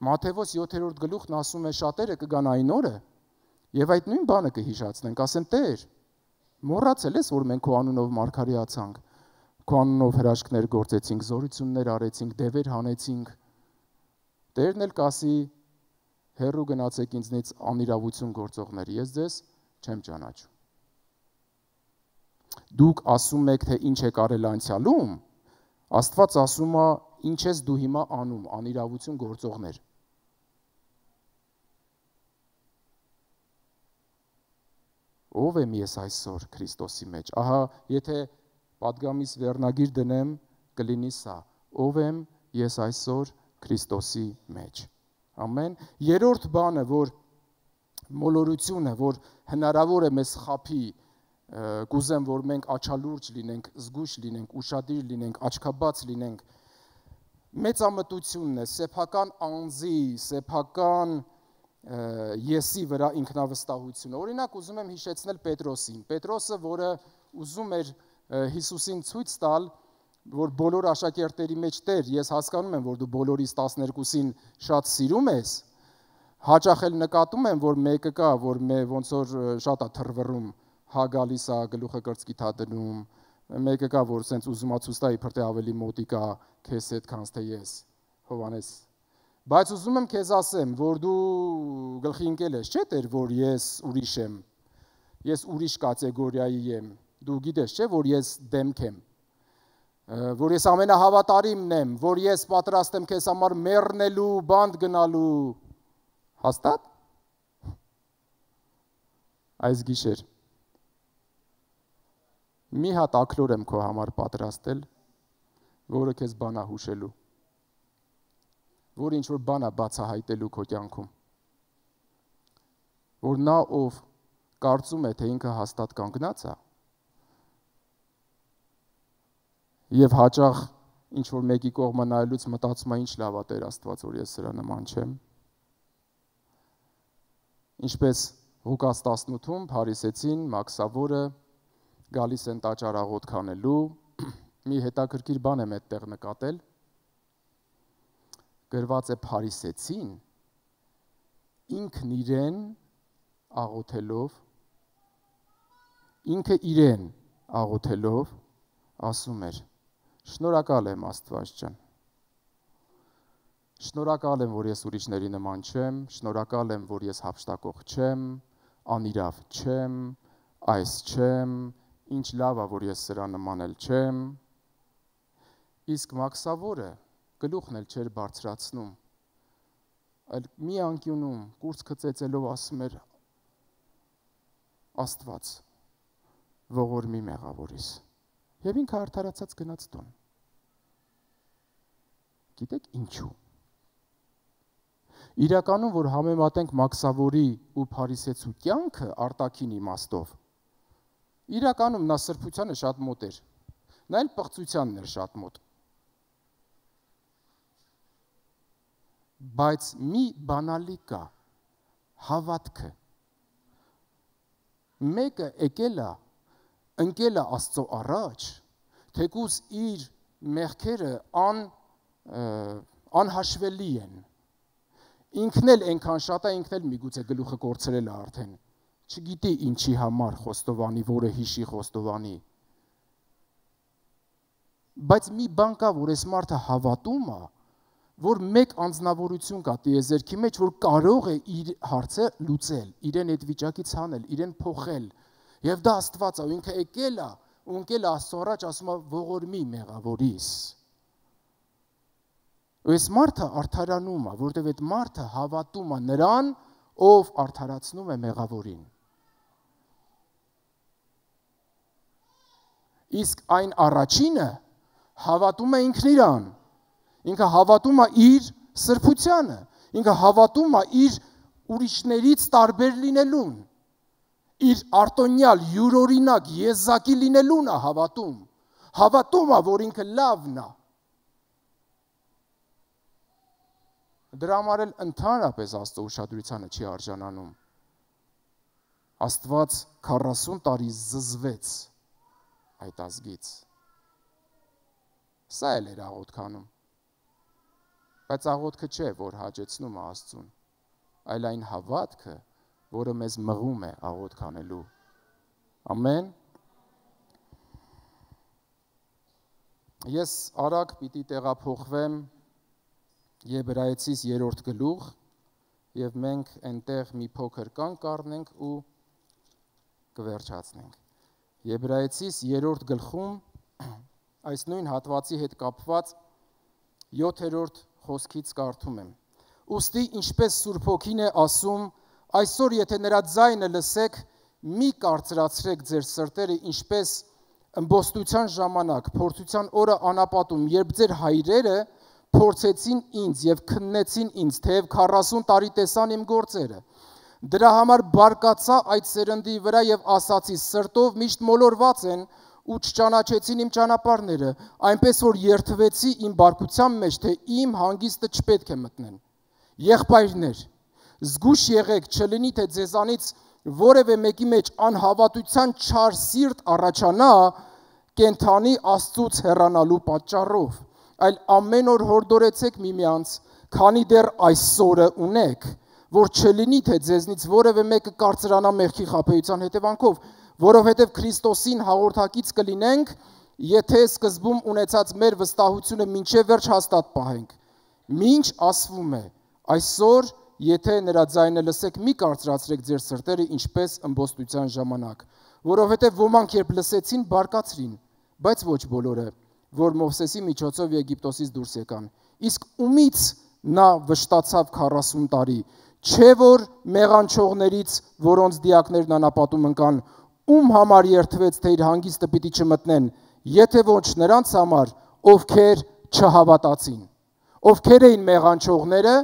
Մատթեոս 7-րդ գլուխն ասում է շատերը կգան այն օրը եւ այդ նույն բանը կհիշացնենք, ասեն Տեր, մոռացել ես որ մենք քո անունով մարգարեացանք, քո անունով հրաշքներ գործեցինք, զորություններ արեցինք, դևեր հանեցինք։ Տերն էլ կասի հերու գնացեք ինձնից անիրավություն գործողներ, ես ձեզ չեմ ճանաչում։ Դուք ասում եք, թե ինչ եք արել անցյալում, Աստված ասում է, ինչ ես դու հիմա անում, անիրավություն գործողներ։ Ով եմ ես այսօր Քրիստոսի մեջ։ Ահա, եթե պատգամիս վերնագիր դնեմ, կլինի սա. ով եմ ես այսօր Քրիստոսի մեջ։ Ամեն։ Երրորդ բանը, որ մոլորությունը, որ հնարավոր է մեզ խափի, կուզեմ, որ մենք աչալուրջ լինենք, զգույշ լինենք, ուշադիր լինենք, աչքաբաց լինենք, մեծամտությունն է, սեփական անձի, սեփական եսի վրա ինքնավստահությունը։ Օրինակ ուզում եմ հիշեցնել Պետրոսին։ Պետրոսը, որը ուզում էր Հիսուսին ցույց տալ, որ բոլոր աշակերտների մեջ Տեր, ես հասկանում եմ, որ դու բոլորից 12-ին շատ սիրում ես, հաճախ էլ նկատում եմ, որ մեկը կա, որ ոնց որ շատ է թռվռում, հա գալիս է, գլուխը կրծքիդ է դնում, մեկը կա, որ սենց ուզում է ցույց տա, իբր թե ավելի մոտիկ է քեզ հետ, քան թե ես, Հովանես։ Բայց ուզում եմ քեզ ասեմ, որ դու գլխի ընկել ես, չէ՞ Տեր, որ ես ուրիշ եմ, ես ուրիշ կատեգորիայի եմ, դու գիտես, չէ՞, որ ես դեմք եմ, որ ես ամենահավատարիմն եմ, որ ես պատրաստ եմ քեզ համար մեռնելու, բանտ գնալու, հաստատ։ Այս գիշեր մի հատ ակլոր եմ քո համար պատրաստել, որը քեզ բան է հուշելու, որ ինչ-որ բան է բացահայտելու քո կյանքում, որ նա, ով կարծում է, թե ինքը հաստատ կանգնած է, և հաճախ ինչ-որ մեկի կողմը նայելուց մտածում է, ինչ լավ է Տեր Աստված, որ ես սրա նման չեմ, ինչպես Ղուկաս 18-ում փարիսեցին, մաքսավորը գալիս են տաճար աղոթք անելու, մի հետաքրքիր բան եմ այդտեղ նկատել, գրված է փարիսեցին, ինքն իրեն աղոթելով, ասում էր, շնորհակալ եմ Աստված ջան, շնորհակալ եմ, որ ես ուրիշների նման չեմ, շնորհակալ եմ, որ ես հափշտակող չեմ, անիրավ չեմ, այս չեմ, ինչ լավ է, որ ես սրա նման էլ չեմ, իսկ մաքսավորը գլուխն էլ չէր բարձրացնում, այլ մի անկյունում կուրծքը ծեծելով ասում էր Աստված, ողորմի մեղավորիս, և ինքը արդարացած գնաց տուն։ Գիտեք ինչու։ Իրականում, որ համեմատենք մաքսավորի ու փարիսեցու կյանքը արտաքին իմաստով, իրականում նա սրբությանը շատ մոտ էր, նա էլ պղծությանն էր շատ մոտ։ Բայց մի բանալի կա, հավատքը։ Մեկը եկել է, ընկել է Աստծո առաջ, թեկուզ իր մեղքերը անհաշվելի են։ Ինքն էլ այնքան շատ է, ինքն էլ միգուցե գլուխը կորցրել է արդեն։ Չգիտի ինչի համար խոստովանի, որը հիշի խոստովանի։ Բայց մի բան կա, որ այս մարդը հավատում է, որ մեկ անձնավորություն կա տիեզերքի մեջ, որ կարող է իր հարցը լուծել, իրեն այդ վիճակից հանել, իրեն փոխել։ Եվ դա Աստված է, ու ինքը եկել է, ու ընկել է Աստծո առաջ, ասում է ողորմի մեղավորիս։ Ու այս մարդը արդարանում է, որտև այդ մարդը հավատում է նրան, ով արդարացնում է մեղավորին։ Իսկ այն առաջինը հավատում է ինքն իրան, ինքը հավատում է իր սրբությանը, ինքը հավատում է իր ուրիշներից տարբեր լինելուն, իր արտոնյալ, յուրօրինակ, եզակի լինելուն է հավատում է, որ ինքը լավն է։ Դրա համար էլ ընդհանրապես Աստծո ուշադրությանը չի արժանանում։ Աստված 40 տարի զզվեց այդ ազգից։ Սա էլ էր աղոթքանում։ Բայց աղոթքը չէ, որ հաճեցնում է Աստծուն, այլ այն հավատքը, որը մեզ մղում է աղոթք անելու։ Ամեն։ Ես արագ պիտի տեղափոխվեմ Եբրայեցիս 3-րդ գլուխ եւ մենք այնտեղ մի փոքր կանգ կառնենք ու կվերջացնենք։ Եբրայեցիս 3-րդ գլխում այս նույն հատվածի հետ կապված 7-րդ խոսքից կարդում եմ։ Ուստի ինչպես Սուրբ Հոգին է ասում, այսօր եթե նրա ձայնը լսեք, մի կարծրացրեք ձեր սրտերը, ինչպես ըմբոստության ժամանակ, փորձության օրը անապատում, երբ ձեր հայրերը փորձեցին ինձ եւ քննեցին ինձ, թեև 40 տարի տեսան իմ գործերը։ Դրա համար բարկացա այդ սերնդի վրա եւ ասացի. սրտով միշտ մոլորված են ու չճանաչեցին իմ ճանապարհները, այնպես որ երթվեցի իմ բարկության մեջ, թե իմ հանգիստը չպետք է մտնեն։ Եղբայրներ, զգուշ եղեք, չլինի թե ձեզանից որևէ մեկի մեջ անհավատության չար սիրտ առաջանա կենթանի Աստծուց հեռանալու պատճառով, այլ ամեն օր հորդորեցեք միմյանց, քանի դեռ այսօրը ունեք, որ չլինի թե ձեզնից որևէ մեկը կարծրանա մեղքի խաբեության հետևանքով, որովհետև Քրիստոսին հաղորդակից կլինենք, եթե սկզբում ունեցած մեր վստահությունը մինչև վերջ հաստատ պահենք։ Մինչ ասվում է, այսօր եթե նրա ձայնը լսեք, մի կարծրացրեք ձեր սրտերը, ինչպես ըմբոստության ժամանակ, որովհետև ոմանք երբ լսեցին, բարկացրին, բայց ոչ բոլորը, որ Մովսեսի միջոցով Եգիպտոսից դուրս եկան։ Իսկ ումից նա վշտացավ 40 տարի, չէ որ մեղանչողներից, որոնց դիակներն անապատում ընկան, ում համար երթվեց, թե իր հանգիստը պիտի չմտնեն, եթե ոչ նրանց համար, ովքեր չհավատացին։ Ովքեր էին մեղանչողները,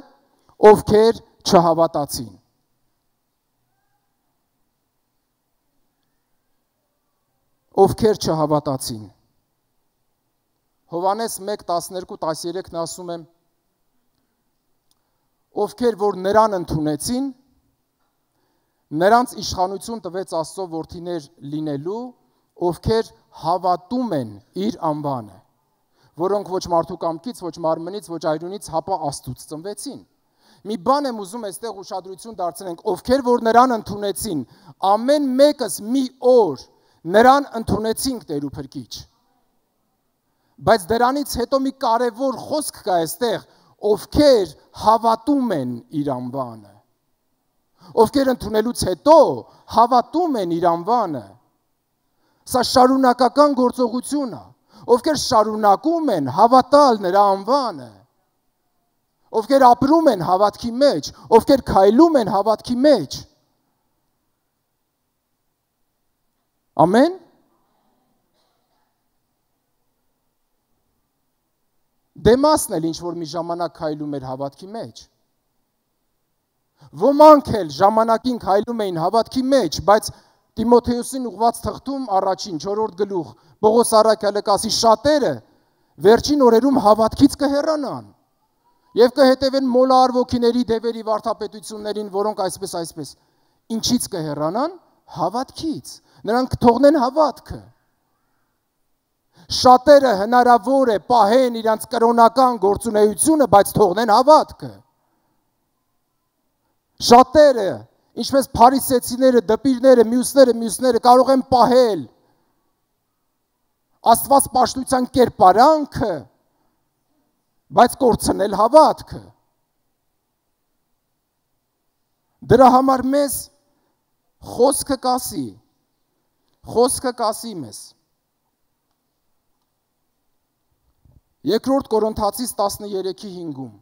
ովքեր չհավատացին։ Ովքեր չհավատացին։ Հովհաննես 1:12-13-ն ասում է. ովքեր որ նրան ընդունեցին, նրանց իշխանություն տվեց Աստծո որդիներ լինելու, ովքեր հավատում են իր անվանը, որոնք ոչ մարդու կամքից, ոչ մարմնից, ոչ այրունից, հապա Աստծուց ծնվեցին։ Մի բան եմ ուզում այստեղ ուշադրություն դարձնենք, ովքեր որ նրան ընդունեցին, ամեն մեկս մի օր նրան ընդունեցինք Տեր ու Փրկիչ։ Բայց դրանից հետո մի կարևոր խոսք կա այստեղ, ովքեր հավատում են իր անվանը։ Ովքեր ընդունելուց հետո հավատում են իր անվանը։ Սա շարունակական գործողություն է, ովքեր շարունակում են հավատալ նրա անվանը, ովքեր ապրում են հավատքի մեջ, ովքեր քայլում են հավատքի մեջ։ Ամեն։ Դեմասն էլ ինչ-որ մի ժամանակ քայլում էր հավատքի մեջ։ Ոմանք էլ ժամանակին քայլում էին հավատքի մեջ, բայց Տիմոթեոսին ուղված թղթում առաջին 4-րդ գլուխ Պողոս առաքյալը կասի շատերը վերջին օրերում հավատքից կհեռանան եւ կհետևեն մոլար ոգիների դևերի վարդապետություններին, որոնք այսպես ինչից կհեռանան, հավատքից, նրանք կթողնեն հավատքը։ Շատերը հնարավոր է պահեն իրանց կրոնական գործունեությունը, բայց թողնեն հավատքը։ Շատերը, ինչպես փարիսեցիները, դպիրները, մյուսները կարող են պահել աստվածպաշտության կերպարանքը, բայց կորցնել հավատքը։ Դրա համար մեզ խոսքը կասի մեզ։ Երկրորդ Կորինթացիս 13:5-ում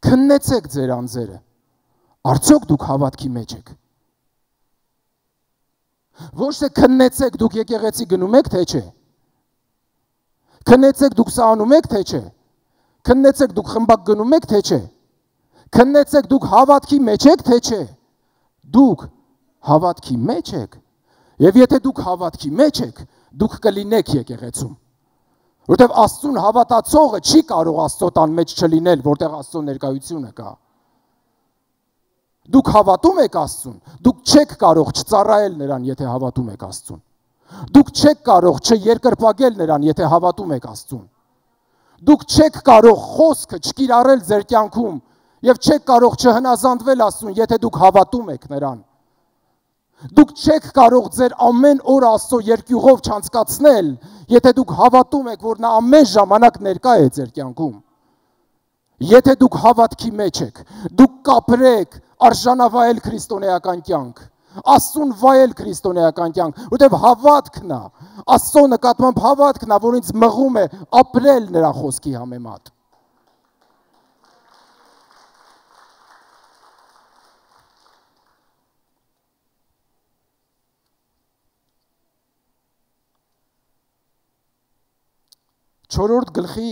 քննեցեք ձեր անձերը, արդյոք դուք հավատքի մեջ եք։ Ոչ թե քննեցեք դուք եկեղեցի գնում եք, թե չէ։ Քննեցեք դուք սա անում եք, թե չէ։ Քննեցեք դուք խմբակ գնում եք, թե չէ։ Քննեցեք դուք հավատքի մեջ եք, թե չէ։ Դուք հավատքի մեջ եք։ Եվ եթե դուք հավատքի մեջ եք, դուք կլինեք եկեղեցում։ Որտեվ Աստծուն հավատացողը չի կարող Աստծո տան մեջ չլինել, որտեղ Աստծո ներկայությունը կա։ Դուք հավատում եք Աստծուն, դուք չեք կարող չծառայել նրան, եթե հավատում եք Աստծուն։ Դուք չեք կարող չերկրպագել նրան, եթե հավատում եք Աստծուն։ Դուք չեք կարող խոսքը չկիրառել ձեր կյանքում եւ չեք կարող չհնազանդվել Աստծուն, եթե դուք հավատում եք նրան։ Դուք չեք կարող ձեր ամեն օր Աստծո երկյուղով չանցկացնել, եթե դուք հավատում եք, որ նա ամեն ժամանակ ներկա է ձեր կյանքում։ Եթե դուք հավատքի մեջ եք, դուք կապրեք արժանավայել քրիստոնեական կյանք, Աստծուն վայել քրիստոնեական կյանք, որտեղ հավատքն է, Աստծո նկատմամբ հավատքն է, որ ինձ մղում է ապրել նրա խոսքի համեմատ։ Չորրորդ գլխի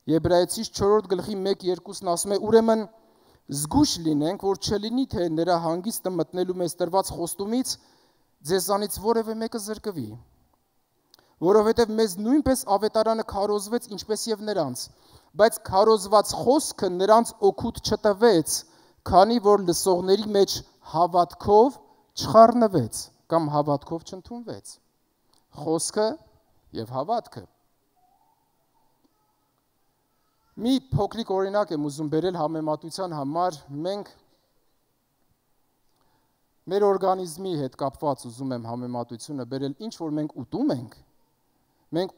Եբրայեցիս 4-րդ գլխի 1-2-ն ասում է ուրեմն զգուշ լինենք, որ չլինի թե նրա հանգիստը մտնելու մեզ տրված խոստումից ձեզանից որևէ մեկը զրկվի, որովհետև մեզ նույնպես ավետարանը քարոզվեց ինչպես եւ նրանց, բայց քարոզված խոսքը նրանց օգուտ չտվեց, քանի որ լսողների մեջ հավատքով չխառնվեց կամ հավատքով չընդունվեց։ Խոսքը եւ հավատքը Մի փոքրիկ օրինակ եմ ուզում բերել համեմատության համար, մենք մեր օրգանիզմի հետ կապված ուզում եմ համեմատությունը բերել, ինչ որ մենք ուտում ենք, մենք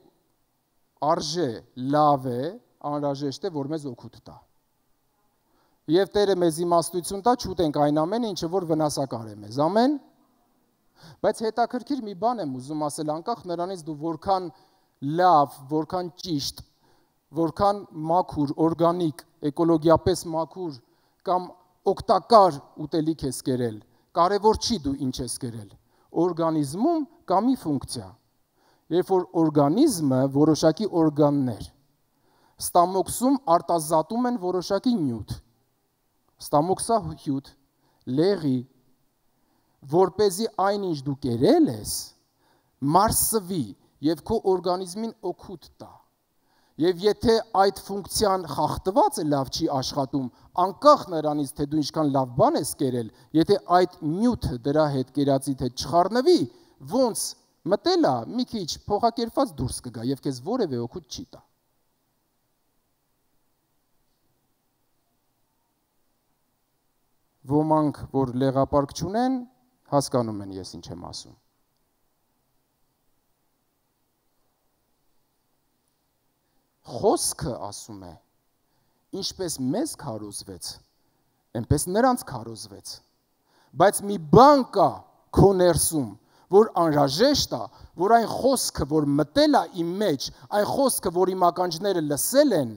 արժե լավ է, անհրաժեշտ է, որ մեզ օգուտ տա։ Եվ Տերը մեզ իմաստություն տա, չուտենք այն ամենը, ինչը որ վնասակար է մեզ, ամեն։ Բայց հետաքրքիր մի բան եմ ուզում ասել, անկախ նրանից դու որքան լավ, որքան ճիշտ որքան մաքուր, օրգանիկ, էկոլոգիապես մաքուր կամ օգտակար ուտելիք ես կերել, կարևոր չի դու ինչ ես կերել, օրգանիզմում կա մի ֆունկցիա, երբ որ օրգանիզմը որոշակի օրգաններ, ստամոքսում արտազատում են որոշակի նյութ, ստամոքսա հյութ, լեղի, որպեսզի այն ինչ դու կերել ես, մարսվի և քո օրգանիզմին օգուտ տա։ Եվ եթե այդ ֆունկցիան խախտված է, լավ չի աշխատում, անկախ նրանից, թե դու ինչքան լավ բան ես կերել, եթե այդ նյութը դրա հետ կերածիդ հետ չխառնվի, ոնց մտել է, մի քիչ փոխակերպված դուրս կգա եւ քեզ որևէ օգուտ չի տա։ Ոմանք, որ լեղապարկ չունեն, հասկանում են ես ինչ եմ ասում։ Խոսքը ասում է, ինչպես մեզ քարոզվեց, այնպես նրանց քարոզվեց, բայց մի բան կա քո ներսում, որ անհրաժեշտ է, որ այն խոսքը, որ մտել է իմ մեջ, այն խոսքը, որ իմ ականջները լսել են,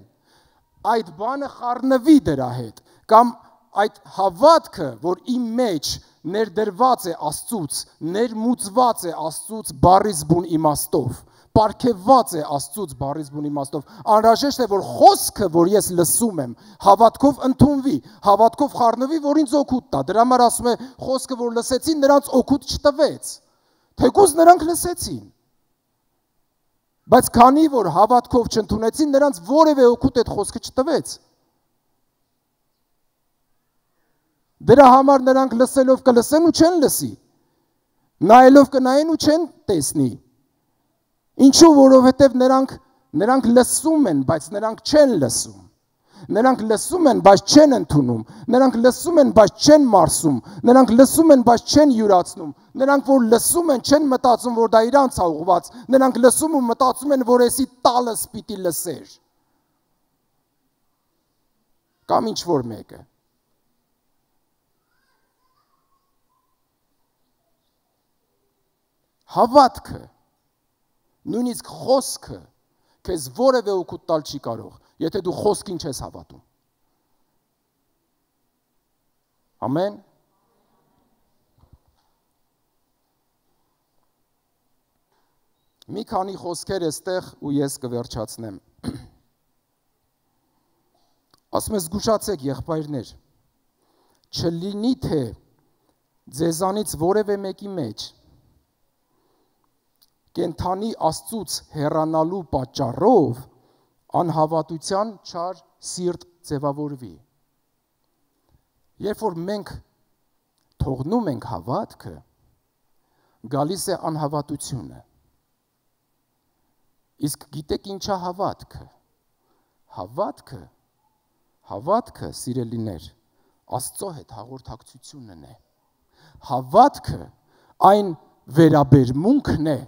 այդ բանը խառնվի դրա հետ, կամ այդ հավատքը, որ իմ մեջ ներդրված է Աստծուց, ներմուծված է Աստծուց բառից բուն իմաստով, պարգևված է Աստծուց բառից բուն իմաստով, անհրաժեշտ է, որ խոսքը, որ ես լսում եմ, հավատքով ընդունվի, հավատքով խառնվի, որ ինձ օգուտ տա։ Դրա համար ասում է, խոսքը, որ լսեցին, նրանց օգուտ չտվեց, թեկուզ նրանք լսեցին։ Բայց քանի որ հավատքով չընդունեցին, նրանց որևէ օգուտ այդ խոսքը չտվեց։ Դրա համար նրանք լսելով կլսեն ու չեն լսի, նայելով կնայեն ու չեն տեսնի։ Ինչու, որովհետև նրանք լսում են, բայց նրանք չեն լսում, նրանք լսում են, բայց չեն ընդունում, նրանք լսում են, բայց չեն մարսում, նրանք լսում են, բայց չեն յուրացնում, նրանք որ լսում են, չեն մտածում, որ դա իրանց է ուղղված, նրանք լսում ու մտածում են, որ էսի տալս պիտի լսեր, կամ ինչ որ մեկը։ Հավատքը, նույնիսկ խոսքը քեզ որևէ օգուտ տալ չի կարող, եթե դու խոսքին չես հավատում։ Ամեն։ Մի քանի խոսքեր էստեղ ու ես կվերջացնեմ։ Ասում է զգուշացեք եղբայրներ, չլինի թե ձեզանից որևէ մեկի մեջ կենթանի Աստծուց հեռանալու պատճառով անհավատության չար սիրտ ձևավորվի։ Երբ որ մենք թողնում ենք հավատքը, գալիս է անհավատությունը։ Իսկ գիտեք ինչ է հավատքը։ Հավատքը, սիրելիներ, Աստծո հետ հաղորդակցությունն է։ Հավատքը այն վերաբերմունքն է,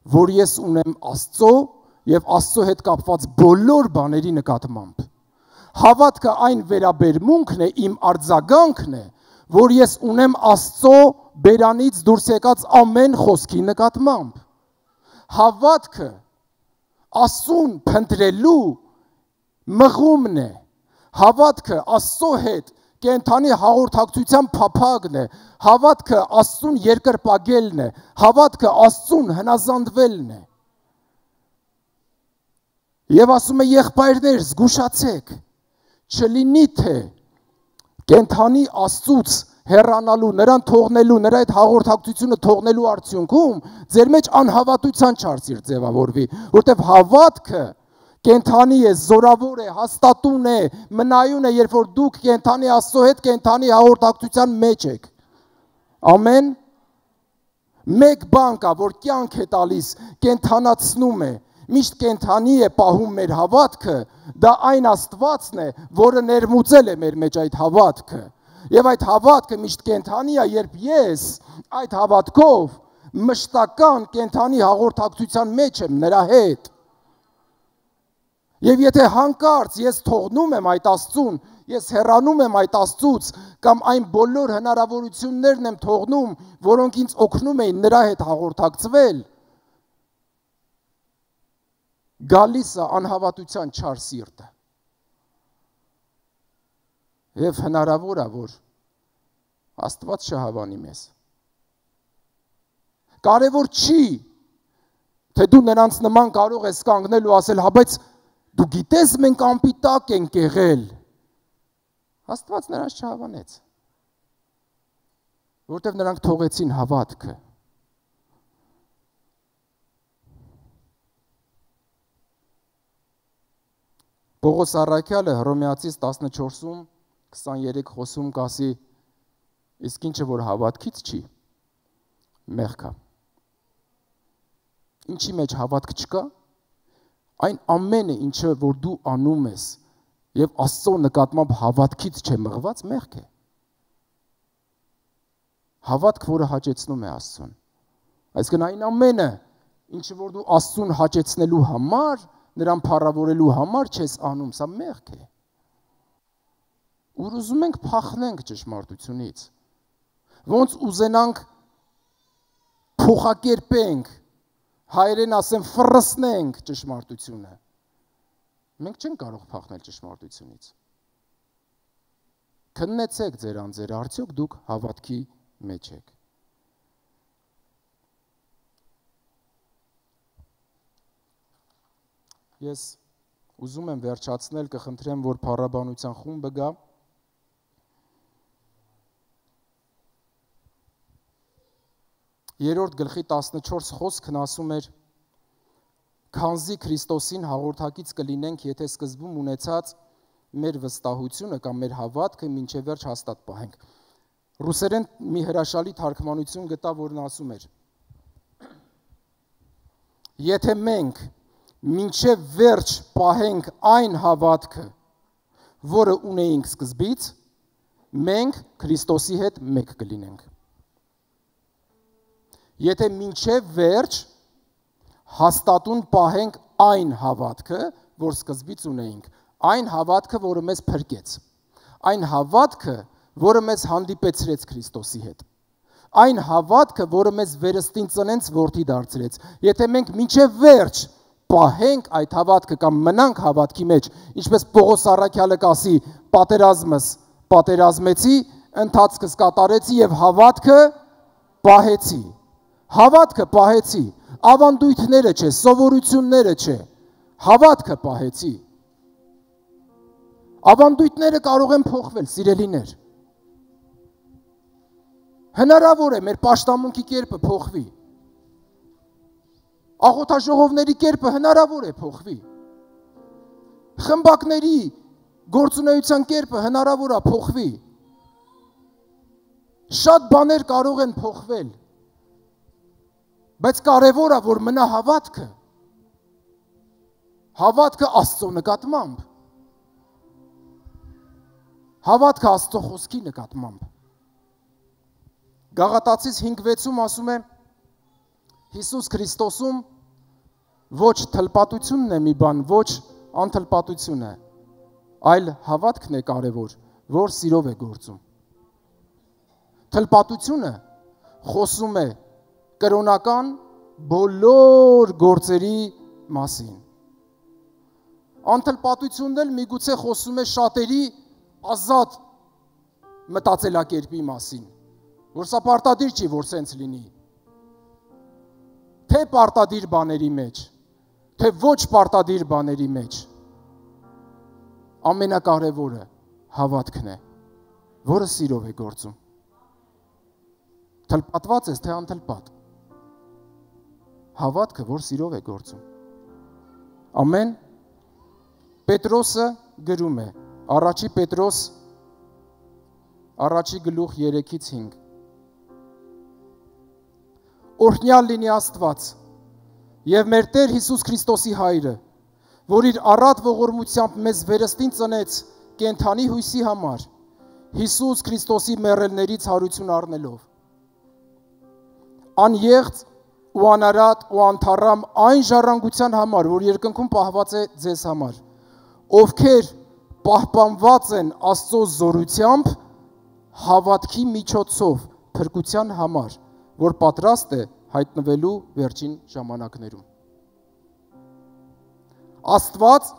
որ ես ունեմ Աստծո և Աստծո հետ կապված բոլոր բաների նկատմամբ։ Հավատքը այն վերաբերմունքն է, իմ արձագանքն է, որ ես ունեմ Աստծո բերանից դուրս եկած ամեն խոսքի նկատմամբ։ Հավատքը Աստծուն փնտրելու մղումն է։ Հավատքը Աստծո հետ կենթանի հաղորդակցության փափագն է։ Հավատքը Աստծուն երկրպագելն է։ Հավատքը Աստծուն հնազանդվելն է։ Եվ ասում է եղբայրներ, զգուշացեք, չլինի թե կենթանի Աստծուց հեռանալու, նրան թողնելու, նրա այդ հաղորդակցությունը թողնելու արդյունքում ձեր մեջ անհավատության չարծիր ձևավորվի, որտեղ հավատքը կենթանի է, զորավոր է, հաստատուն է, մնայուն է, երբ որ դուք կենթանի Աստծո հետ կենթանի հաղորդակցության մեջ եք։ Ամեն։ Մեկ բան կա, որ կյանք է տալիս, կենթանացնում է, միշտ կենթանի է պահում մեր հավատքը, դա այն Աստվածն է, որը ներմուծել է մեր մեջ այդ հավատքը։ Եվ այդ հավատքը միշտ կենթանի է, երբ ես այդ հավատքով մշտական կենթանի հաղորդակցության մեջ եմ նրա հետ։ Եվ եթե հանկարծ ես թողնում եմ այդ Աստծուն, ես հեռանում եմ այդ Աստծուց, կամ այն բոլոր հնարավորություններն եմ թողնում, որոնք ինձ օգնում էին նրա հետ հաղորդակցվել, գալիս է անհավատության չար սիրտը։ Եվ հնարավոր է, որ Աստված չհավանի մեզ։ Կարևոր չի, թե դու նրանց նման կարող ես կանգնել ու ասել, հա բայց դու գիտես մենք անպիտակ ենք եղել։ Աստված նրանց չհավանեց, որտեղ նրանք թողեցին հավատքը։ Պողոս առաքյալը Հռոմեացիս 14-ում 23 խոսում կասի, իսկ ինչը որ հավատքից չի, մեղք է։ Ինչի մեջ հավատք չկա, այն ամենը ինչը որ դու անում ես եւ Աստծո նկատմամբ հավատքից չէ մղված, մեղք է։ Հավատք, որը հաճեցնում է Աստծուն։ Այսինքն այն ամենը, ինչը որ դու Աստծուն հաճեցնելու համար, նրան փառավորելու համար չես անում, սա մեղք է։ Ուր ուզում ենք փախնենք ճշմարտությունից։ Ոնց ուզենանք փոխակերպենք, հայերեն ասեմ ֆռսնենք ճշմարտությունը։ Մենք չենք կարող փախնել ճշմարտությունից։ Քննեցեք ձեր անձերը, արդյոք դուք հավատքի մեջ եք։ Ես ուզում եմ վերջացնել, կխնդրեմ, որ փառաբանության խումբը գա։ Երրորդ գլխի 14 խոսքն ասում էր. քանզի Քրիստոսին հաղորդակից կլինենք, եթե սկզբում ունեցած մեր վստահությունը կամ մեր հավատքը մինչև վերջ հաստատ պահենք։ Ռուսերեն մի հրաշալի թարգմանություն գտա, որն ասում էր. եթե մենք մինչև վերջ պահենք այն հավատքը, որը ունեինք սկզբից, մենք Քրիստոսի հետ մեկ կլինենք։ Եթե մինչև վերջ հաստատուն պահենք այն հավատքը, որ սկզբից ունեինք, այն հավատքը, որը մեզ փրկեց, այն հավատքը, որը մեզ հանդիպեցրեց Քրիստոսի հետ, այն հավատքը, որը մեզ վերստին ծնենց որդի դարձրեց, եթե մենք մինչև վերջ պահենք այդ հավատքը կամ մնանք հավատքի մեջ, ինչպես Պողոս առաքյալը կասի, պատերազմս պատերազմեցի, ընթացքս կատարեցի եւ հավատքը պահեցի։ Հավատքը պահեցի, ավանդույթները չէ, սովորությունները չէ, հավատքը պահեցի։ Ավանդույթները կարող են փոխվել, սիրելիներ։ Հնարավոր է մեր պաշտամունքի կերպը փոխվի։ Աղոթաժողովների կերպը հնարավոր է փոխվի։ Խմբակների գործունեության կերպը հնարավոր է փոխվի։ Շատ բաներ կարող են փոխվել։ Բայց կարևոր է, որ մնա հավատքը։ Հավատքը Աստծո նկատմամբ։ Հավատքը Աստծո խոսքի նկատմամբ։ Գաղատացիս 5:6-ում ասում է. Հիսուս Քրիստոսում ոչ թլպատությունն է մի բան, ոչ անթլպատությունը, այլ հավատքն է կարևոր, որ սիրով է գործում։ Թլպատությունը խոսում է կրոնական բոլոր գործերի մասին։ Անթլպատությունն էլ միգուցե խոսում է շատերի ազատ մտածելակերպի մասին, որ սա պարտադիր չի, որ սենց լինի։ Թե պարտադիր բաների մեջ, թե ոչ պարտադիր բաների մեջ, ամենակարևորը հավատքն է, որը սիրով է գործում։ Թլպատված ես, թե անթլպատ։ Հավատքը, որ սիրով է գործում։ Ամեն Պետրոսը գրում է, առաջի Պետրոս, առաջի գլուխ 3-ից 5։ Օրհնյալ լինի Աստված և մեր Տեր Հիսուս Քրիստոսի Հայրը, որ իր առատ ողորմությամբ մեզ վերստին ծնեց կենդանի հույսի համար, Հիսուս Քրիստոսի մեռելներից հարություն առնելով։ Անեղծ ու անարատ ու անթառամ այն ժառանգության համար, որ երկնքում պահված է ձեզ համար, ովքեր պահպանված են Աստծո զորությամբ, հավատքի միջոցով փրկության համար, որ պատրաստ է հայտնվելու վերջին ժամանակներում։ Աստված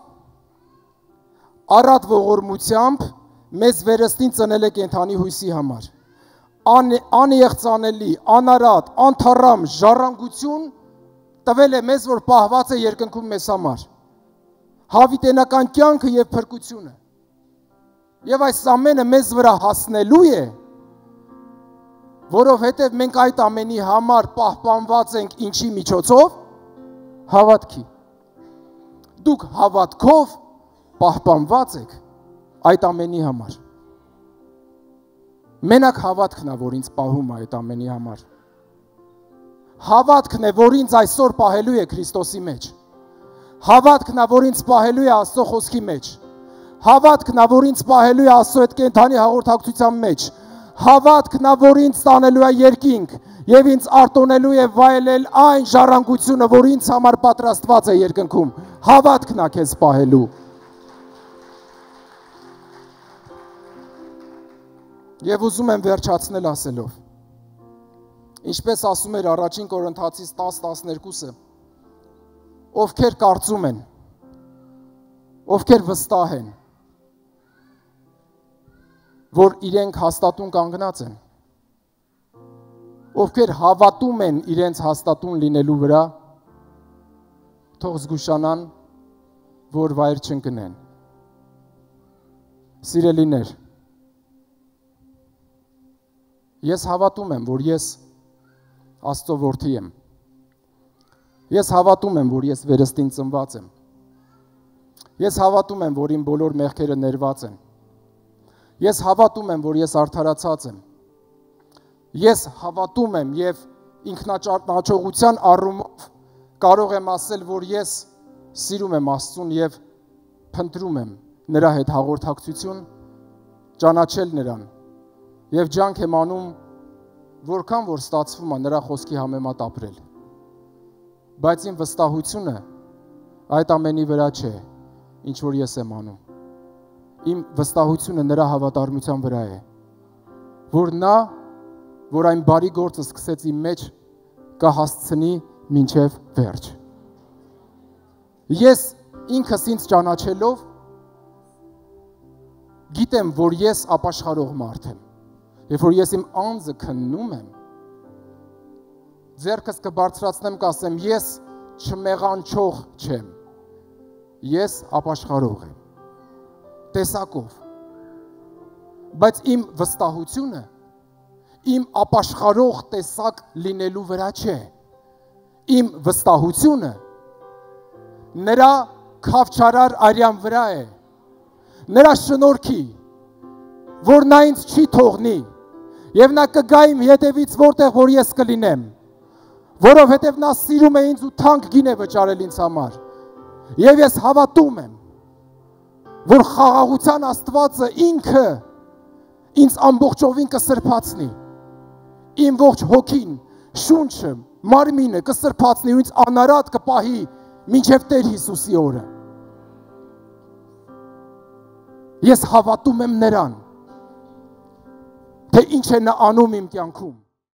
առատ ողորմությամբ մեզ վերստին ծնել է կենդանի հույսի համար։ Անեղծանելի, անարատ, անթառամ ժառանգություն տվել է մեզ, որ պահված է երկնքում մեզ համար։ Հավիտենական կյանքը և փրկությունը։ Եվ այս ամենը մեզ վրա հասնելու է, որովհետև մենք այդ ամենի համար պահպանված ենք ինչի միջոցով, հավատքի։ Դուք հավատքով պահպանված եք այդ ամենի համար։ Մենակ հավատքն է, որ ինձ պահում է այդ ամենի համար։ Հավատքն է, որ ինձ այսօր պահելու է Քրիստոսի մեջ։ Հավատքն է, որ ինձ պահելու է Աստծո խոսքի մեջ։ Հավատքն է, որ ինձ պահելու է Աստծո այդ կենդանի հաղորդակցության մեջ։ Հավատքն է, որ ինձ տանելու է երկինք եւ ինձ արտոնելու է վայելել այն ժառանգությունը, որ ինձ համար պատրաստված է երկնքում։ Հավատքն է քեզ պահելու։ Եվ ուզում եմ վերջացնել ասելով. ինչպես ասում էր առաջին Կորինթացիս 10:12-ը, ովքեր կարծում են, ովքեր վստահ են, որ իրենք հաստատուն կանգնած են, ովքեր հավատում են իրենց հաստատուն լինելու վրա, թող զգուշանան, որ վայր չընկնեն։ Սիրելիներ, ես հավատում եմ, որ ես Աստծո որդի եմ։ Ես հավատում եմ, որ ես վերստին ծնված եմ։ Ես հավատում եմ, որ իմ բոլոր մեղքերը ներված են։ Ես հավատում եմ, որ ես արդարացած եմ։ Ես հավատում եմ եւ ինքնաճանաչողության առումով կարող եմ ասել, որ ես սիրում եմ Աստծուն եւ փնտրում եմ նրա հետ հաղորդակցություն, ճանաչել նրան եւ ջանք եմ անում, որքան որ ստացվում է նրա խոսքի համեմատ ապրել։ Բայց իմ վստահությունը այդ ամենի վրա չէ, ինչ որ ես եմ անում։ Իմ վստահությունը նրա հավատարմության վրա է, որ նա, որ այն բարի գործը սկսեց իմ մեջ, կհասցնի մինչև վերջ։ Ես ինքս ինձ ճանաչելով գիտեմ, որ ես ապաշխարող մարդ եմ։ Երբ որ ես իմ անձը քննում եմ, ձեռքս կբարձրացնեմ, կասեմ, ես չմեղանչող չեմ, ես ապաշխարող եմ, տեսակով, բայց իմ վստահությունը, իմ ապաշխարող տեսակ լինելու վրա չէ, իմ վստահությունը նրա քավչարար արյան վրա է, նրա շնորհքի, որ նա ինձ չի թողնի, եւ նա կգա իմ հետևից որտեղ որ ես կլինեմ, որովհետեւ նա սիրում է ինձ ու թանկ գին է վճարել ինձ համար, եւ ես հավատում եմ, որ խաղաղության Աստվածը ինքը ինձ ամբողջովին կսրբացնի, իմ ողջ հոգին, շունչը, մարմինը կսրբացնի ու ինձ անարատ կպահի մինչև Տեր Հիսուսի օրը։ Ես հավատում եմ նրան, թե ինչ է նա անում իմ կյանքում։